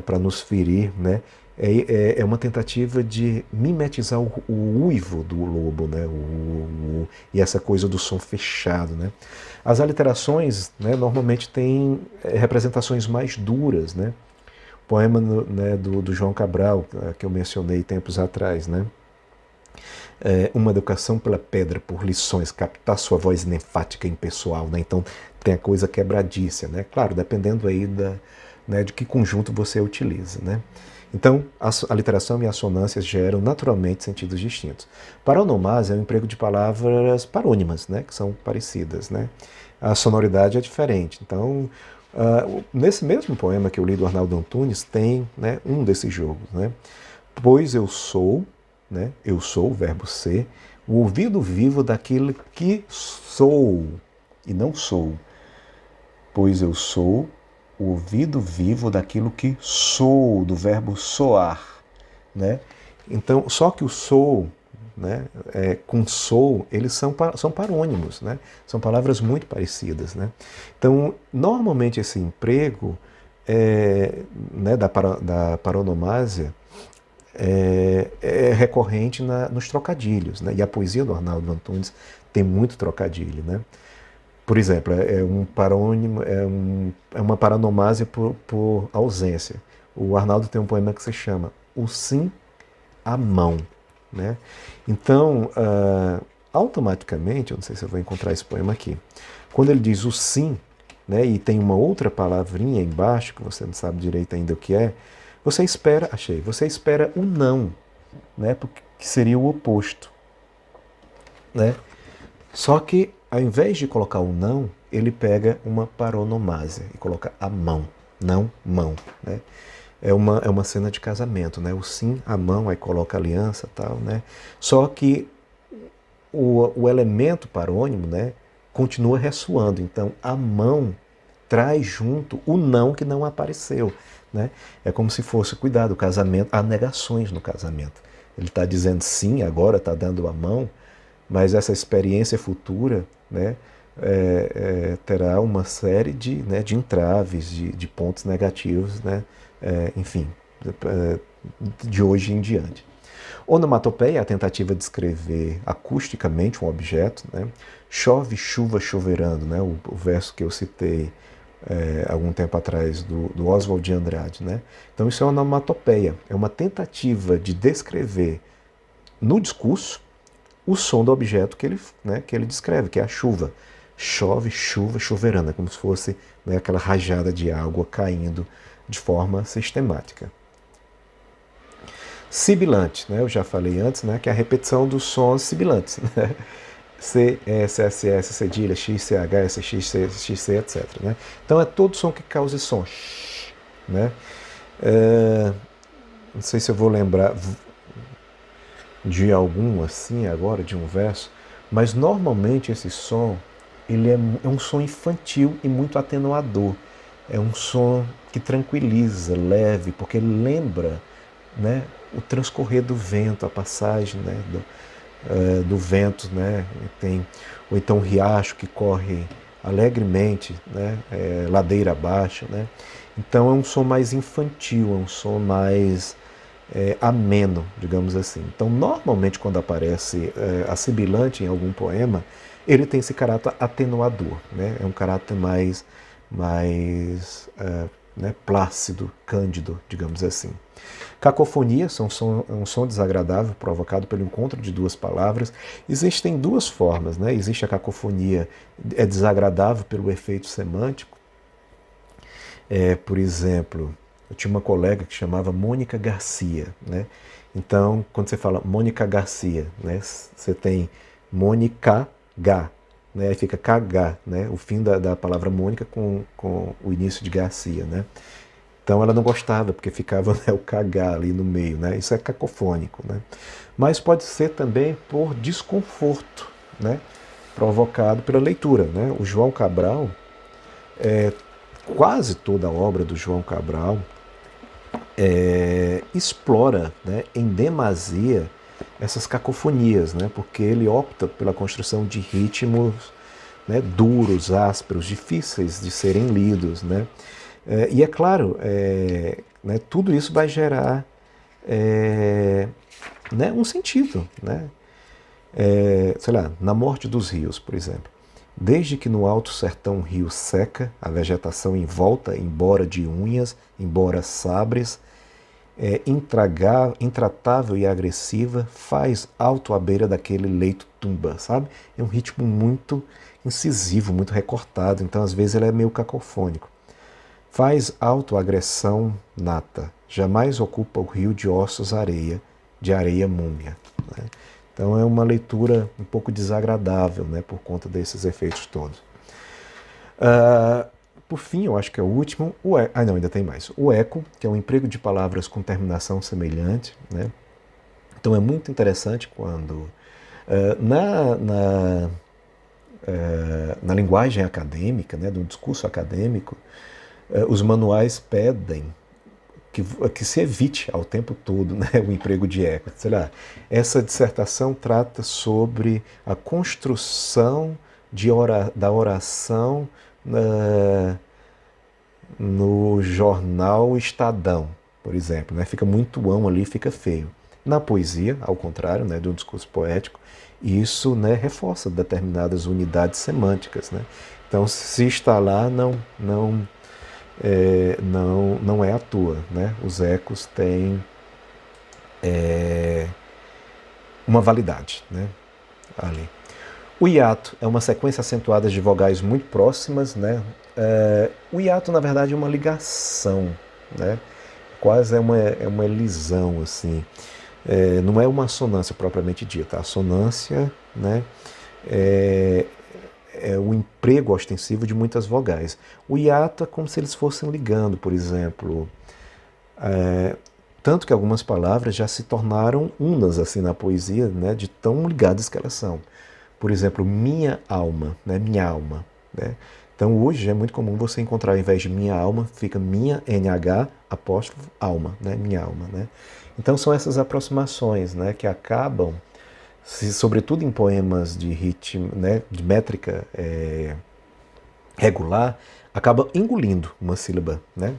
Speaker 1: para nos ferir, né? É uma tentativa de mimetizar o uivo do lobo, né? E essa coisa do som fechado, né? As aliterações, né, normalmente têm representações mais duras, né? O poema, né, do João Cabral, que eu mencionei tempos atrás, né? Uma educação pela pedra, por lições, captar sua voz enfática e impessoal, né? Então tem a coisa quebradiça, né? Claro, dependendo aí né, de que conjunto você utiliza, né? Então, a literação e a assonância geram naturalmente sentidos distintos. Paronomásia é o emprego de palavras parônimas, né, que são parecidas, né? A sonoridade é diferente. Então, nesse mesmo poema que eu li do Arnaldo Antunes, tem, né, um desses jogos, né? Pois eu sou, né, eu sou, o verbo ser, o ouvido vivo daquilo que sou e não sou. Pois eu sou o ouvido vivo daquilo que sou, do verbo soar, né? Então, só que o sou, né, com sou, eles são parônimos, né? São palavras muito parecidas, né? Então, normalmente esse emprego né, da paronomásia é recorrente nos trocadilhos, né? E a poesia do Arnaldo Antunes tem muito trocadilho, né? Por exemplo, é um parônimo, é uma paronomásia por ausência. O Arnaldo tem um poema que se chama O Sim à Mão, né? Então, automaticamente, eu não sei se eu vou encontrar esse poema aqui, quando ele diz o sim, né, e tem uma outra palavrinha embaixo, que você não sabe direito ainda o que é, você espera, você espera o não, né, que seria o oposto, né? Só que, ao invés de colocar o não, ele pega uma paronomásia e coloca a mão, não mão, né? É uma cena de casamento, né? O sim, a mão, aí coloca a aliança e tal, né? Só que o elemento parônimo, né, continua ressoando. Então, a mão traz junto o não que não apareceu, né? É como se fosse, cuidado, o casamento, há negações no casamento. Ele está dizendo sim, agora está dando a mão, mas essa experiência futura, né, terá uma série de entraves, de pontos negativos, né, enfim, de hoje em diante. Onomatopeia é a tentativa de descrever acusticamente um objeto, né? Chove, chuva, choverando, né? O verso que eu citei algum tempo atrás do Oswald de Andrade, né? Então isso é uma onomatopeia, é uma tentativa de descrever no discurso o som do objeto que ele descreve, que é a chuva. Chove, chuva, choverando, é como se fosse, né, aquela rajada de água caindo de forma sistemática. Sibilante, né? Eu já falei antes, né, que é a repetição dos sons sibilantes, né? C, S, S, S, cedilha, X, C, H, S, X, C, X, C, etc. Né? Então é todo som que cause som. Né? Não sei se eu vou lembrar de algum assim agora, de um verso, mas normalmente esse som ele é um som infantil e muito atenuador. É um som que tranquiliza, leve, porque ele lembra, né, o transcorrer do vento, a passagem, né, do vento, né, ou então um riacho que corre alegremente, né, ladeira abaixo. Né. Então é um som mais infantil, é um som mais ameno, digamos assim. Então, normalmente, quando aparece a sibilante em algum poema, ele tem esse caráter atenuador, né? É um caráter mais né, plácido, cândido, digamos assim. Cacofonia é um som desagradável provocado pelo encontro de duas palavras. Existem duas formas, né? Existe a cacofonia desagradável pelo efeito semântico. Por exemplo, eu tinha uma colega que chamava Mônica Garcia, né? Então, quando você fala Mônica Garcia, né, você tem Mônica G, né? Aí fica KH, né? O fim da palavra Mônica com o início de Garcia, né? Então ela não gostava, porque ficava, né, o cagar ali no meio, né? Isso é cacofônico, né? Mas pode ser também por desconforto, né, provocado pela leitura, né? O João Cabral, quase toda a obra do João Cabral explora, né, em demasia essas cacofonias, né? Porque ele opta pela construção de ritmos, né, duros, ásperos, difíceis de serem lidos, né? E é claro, né, tudo isso vai gerar né, um sentido, né? Sei lá, na morte dos rios, por exemplo. Desde que no alto sertão o rio seca, a vegetação em volta, embora de unhas, embora sabres, intratável e agressiva, faz alto à beira daquele leito tumba, sabe? É um ritmo muito incisivo, muito recortado, então às vezes ele é meio cacofônico. Faz autoagressão nata, jamais ocupa o rio de ossos areia, de areia múmia. Né? Então é uma leitura um pouco desagradável, né, por conta desses efeitos todos. Por fim, eu acho que é o último, não, ainda tem mais. O eco, que é um emprego de palavras com terminação semelhante. Né? Então é muito interessante quando, na linguagem acadêmica, né, do discurso acadêmico, os manuais pedem que se evite ao tempo todo, né, o emprego de eco. Sei lá, essa dissertação trata sobre a construção da oração no jornal Estadão, por exemplo. Né? Fica muito ão ali, fica feio. Na poesia, ao contrário, né, de um discurso poético, isso, né, reforça determinadas unidades semânticas. Né? Então, se está lá, não é à toa. Né? Os ecos têm uma validade, né, ali. O hiato é uma sequência acentuada de vogais muito próximas. Né? O hiato, na verdade, é uma ligação, né? Quase é uma elisão, assim. Não é uma assonância propriamente dita. A assonância, né, é o emprego ostensivo de muitas vogais. O hiato é como se eles fossem ligando, por exemplo. Tanto que algumas palavras já se tornaram unas assim na poesia, né, de tão ligadas que elas são. Por exemplo, minha alma, né, minha alma. Né? Então hoje é muito comum você encontrar, ao invés de minha alma, fica minha NH apóstrofo alma, né, minha alma. Né? Então são essas aproximações, né, que acabam, sobretudo em poemas de ritmo, né, de métrica regular, acaba engolindo uma sílaba, né,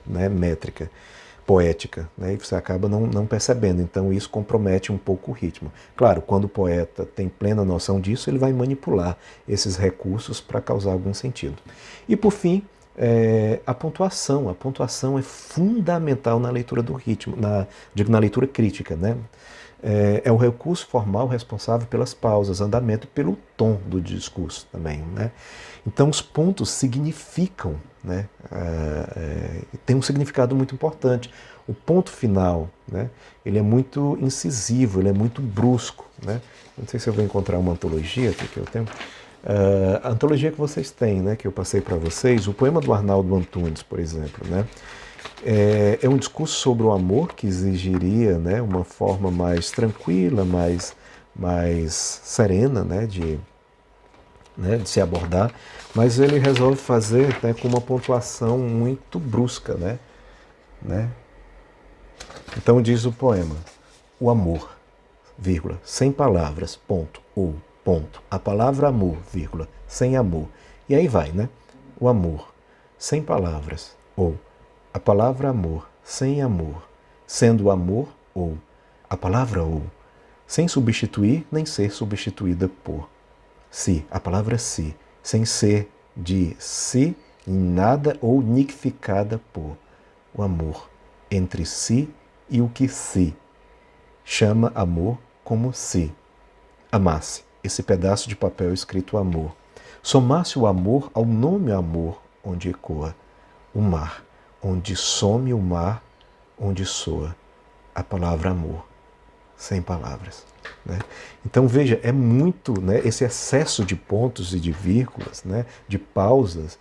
Speaker 1: né, métrica, poética, né, e você acaba não percebendo. Então isso compromete um pouco o ritmo. Claro, quando o poeta tem plena noção disso, ele vai manipular esses recursos para causar algum sentido. E por fim, a pontuação. A pontuação é fundamental na leitura do ritmo, digo, na leitura crítica. Né? É um recurso formal responsável pelas pausas, andamento, pelo tom do discurso também. Né? Então os pontos significam, né? Tem um significado muito importante. O ponto final, né? Ele é muito incisivo, ele é muito brusco. Né? Não sei se eu vou encontrar uma antologia aqui que eu tenho. A antologia que vocês têm, né, que eu passei para vocês, o poema do Arnaldo Antunes, por exemplo, né, é um discurso sobre o amor que exigiria, né, uma forma mais tranquila, mais serena, né, de se abordar, mas ele resolve fazer, né, com uma pontuação muito brusca. Né? Então diz o poema: o amor, vírgula, sem palavras, ponto, ou, ponto. A palavra amor, vírgula, sem amor. E aí vai, né? O amor, sem palavras, ou a palavra amor, sem amor, sendo o amor, ou a palavra ou, sem substituir nem ser substituída por. Si, a palavra si, sem ser de si em nada ou niquificada por. O amor, entre si e o que si. Chama amor como se amasse esse pedaço de papel escrito amor. Somasse o amor ao nome amor, onde ecoa o mar, onde some o mar, onde soa a palavra amor, sem palavras. Né? Então veja, é muito, né, esse excesso de pontos e de vírgulas, né, de pausas,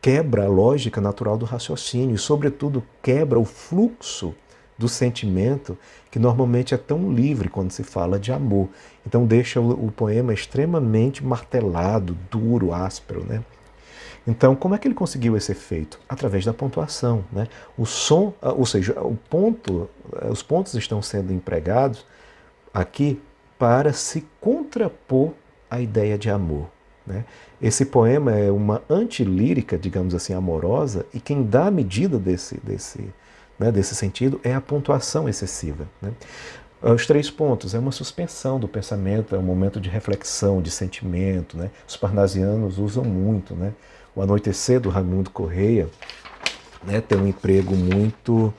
Speaker 1: quebra a lógica natural do raciocínio e, sobretudo, quebra o fluxo do sentimento que normalmente é tão livre quando se fala de amor. Então deixa o poema extremamente martelado, duro, áspero, né? Então, como é que ele conseguiu esse efeito? Através da pontuação, né? O som, ou seja, os pontos estão sendo empregados aqui para se contrapor à ideia de amor, né? Esse poema é uma antilírica, digamos assim, amorosa, e quem dá a medida desse sentido é a pontuação excessiva, né? Os 3 pontos é uma suspensão do pensamento, é um momento de reflexão, de sentimento, né? Os parnasianos usam muito, né? O Anoitecer, do Raimundo Correia, né, tem um emprego muito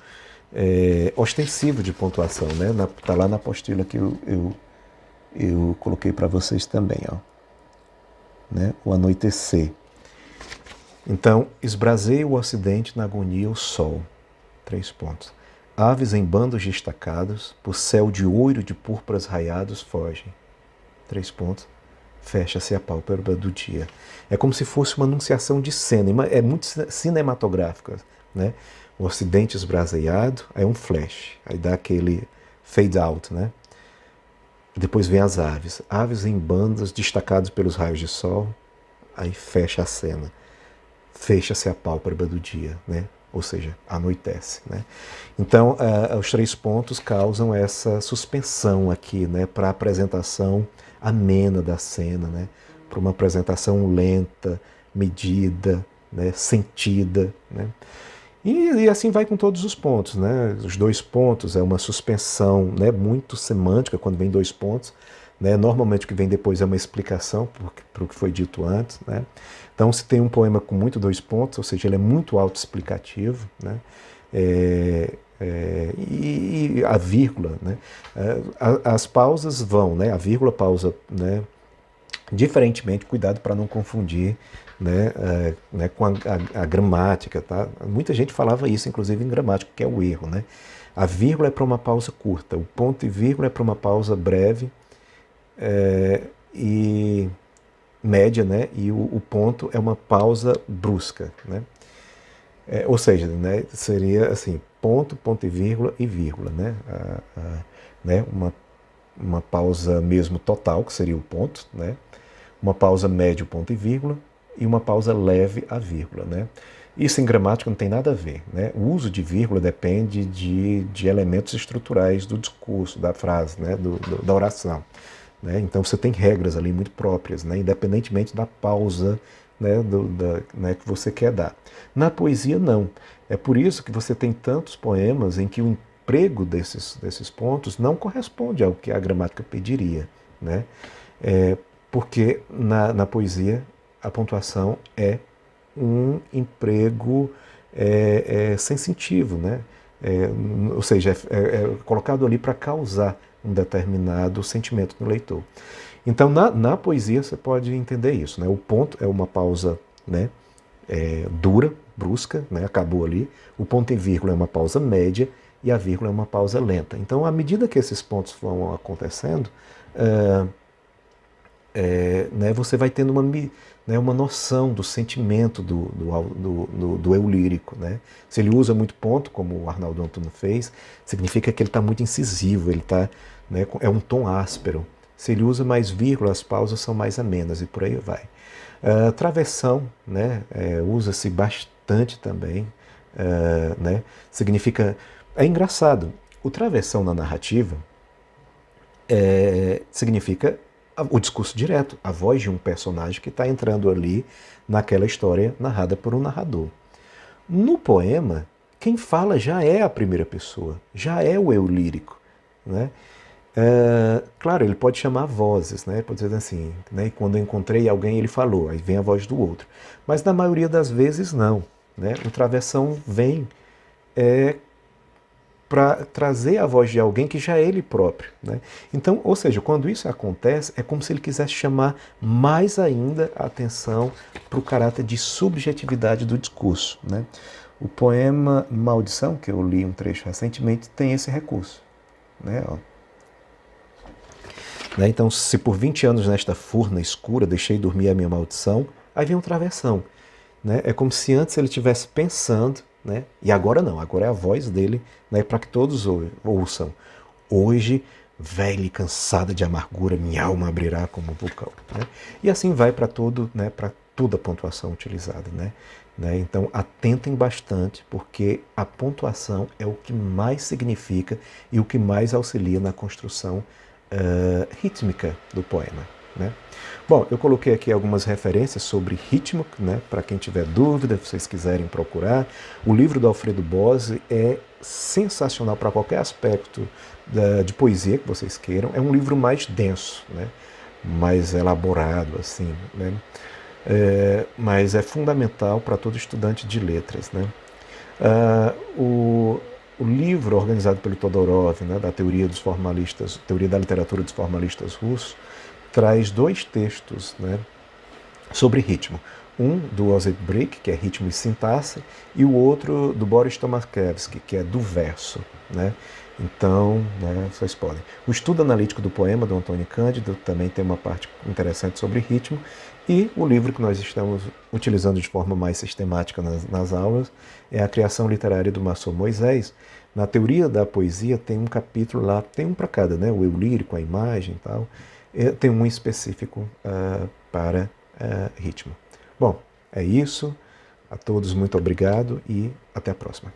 Speaker 1: ostensivo de pontuação, né? Tá lá na apostila que eu coloquei para vocês também, ó, né? O Anoitecer. Então, esbraseia o ocidente na agonia o sol. 3 pontos. Aves em bandos destacados, por céu de ouro de púrpuras raiados fogem. 3 pontos. Fecha-se a pálpebra do dia. É como se fosse uma anunciação de cena, é muito cinematográfica, né? O ocidente esbraseado, é um flash, aí dá aquele fade out, né? Depois vem as aves, aves em bandas destacadas pelos raios de sol, aí fecha a cena. Fecha-se a pálpebra do dia, né? Ou seja, anoitece, né? Então, os 3 pontos causam essa suspensão aqui, né, para a apresentação amena da cena, né, para uma apresentação lenta, medida, né, sentida, né? E assim vai com todos os pontos, né? Os 2 pontos é uma suspensão, né, muito semântica quando vem 2 pontos, né? Normalmente o que vem depois é uma explicação para o que foi dito antes, né? Então, se tem um poema com muito 2 pontos, ou seja, ele é muito autoexplicativo, né? E a vírgula, né? As pausas vão, né? A vírgula pausa, né? Diferentemente, cuidado para não confundir, né, com a gramática, tá? Muita gente falava isso, inclusive em gramática, que é o erro, né? A vírgula é para uma pausa curta, o ponto e vírgula é para uma pausa breve e média, né? E o ponto é uma pausa brusca, né? Ou seja, né, seria assim, ponto, ponto e vírgula, né? Né? Uma pausa mesmo total, que seria o ponto, né? Uma pausa média, ponto e vírgula, e uma pausa leve, a vírgula, né? Isso em gramática não tem nada a ver, né? O uso de vírgula depende de elementos estruturais do discurso, da frase, né? Da oração, né? Então você tem regras ali muito próprias, né? Independentemente da pausa, né? Né? Que você quer dar. Na poesia, não. É por isso que você tem tantos poemas em que o emprego desses pontos não corresponde ao que a gramática pediria, né? Porque na poesia a pontuação é um emprego sensitivo, né? Ou seja, é colocado ali para causar um determinado sentimento no leitor. Então, na poesia você pode entender isso, né? O ponto é uma pausa, né, dura, brusca, né? Acabou ali. O ponto e vírgula é uma pausa média e a vírgula é uma pausa lenta. Então, à medida que esses pontos vão acontecendo, né, você vai tendo uma noção do sentimento do eu lírico, né? Se ele usa muito ponto, como o Arnaldo Antunes fez, significa que ele está muito incisivo, ele tá, né, é um tom áspero. Se ele usa mais vírgula, as pausas são mais amenas e por aí vai. Travessão, né, usa-se bastante também, né? Significa... É engraçado, o travessão na narrativa significa o discurso direto, a voz de um personagem que está entrando ali naquela história narrada por um narrador. No poema, quem fala já é a primeira pessoa, já é o eu lírico, né? Claro, ele pode chamar vozes, né? Pode dizer assim, né? Quando eu encontrei alguém, ele falou, aí vem a voz do outro. Mas na maioria das vezes não, né? O travessão vem para trazer a voz de alguém que já é ele próprio, né? Então, ou seja, quando isso acontece, é como se ele quisesse chamar mais ainda a atenção para o caráter de subjetividade do discurso, né? O poema Maldição, que eu li um trecho recentemente, tem esse recurso, né? Então, se por 20 anos nesta furna escura deixei dormir a minha maldição, aí vem um travessão. né? É como se antes ele estivesse pensando, né? E agora não, agora é a voz dele, né? Para que todos ouçam. Hoje, velha e cansada de amargura, minha alma abrirá como um vulcão. Né? E assim vai para todo, né? Para toda a pontuação utilizada, né? Então atentem bastante, porque a pontuação é o que mais significa e o que mais auxilia na construção rítmica do poema. Né? Bom, eu coloquei aqui algumas referências sobre ritmo, né, para quem tiver dúvida, se vocês quiserem procurar. O livro do Alfredo Bose é sensacional para qualquer aspecto de poesia que vocês queiram. É um livro mais denso, né, mais elaborado, assim, né, mas é fundamental para todo estudante de letras. Né. O livro organizado pelo Todorov, né, da teoria dos formalistas, teoria da literatura dos formalistas russos, traz dois textos, né, sobre ritmo. Um do Osip Brick, que é ritmo e sintaxe, e o outro do Boris Tomaszewski, que é do verso. Né? Então, né, vocês podem. O estudo analítico do poema, do Antônio Cândido, também tem uma parte interessante sobre ritmo. E o livro que nós estamos utilizando de forma mais sistemática nas aulas é A Criação Literária do Marçom Moisés. Na teoria da poesia tem um capítulo lá, tem um para cada, né? O eu lírico, a imagem e tal. Tem um específico para ritmo. Bom, é isso. A todos muito obrigado e até a próxima.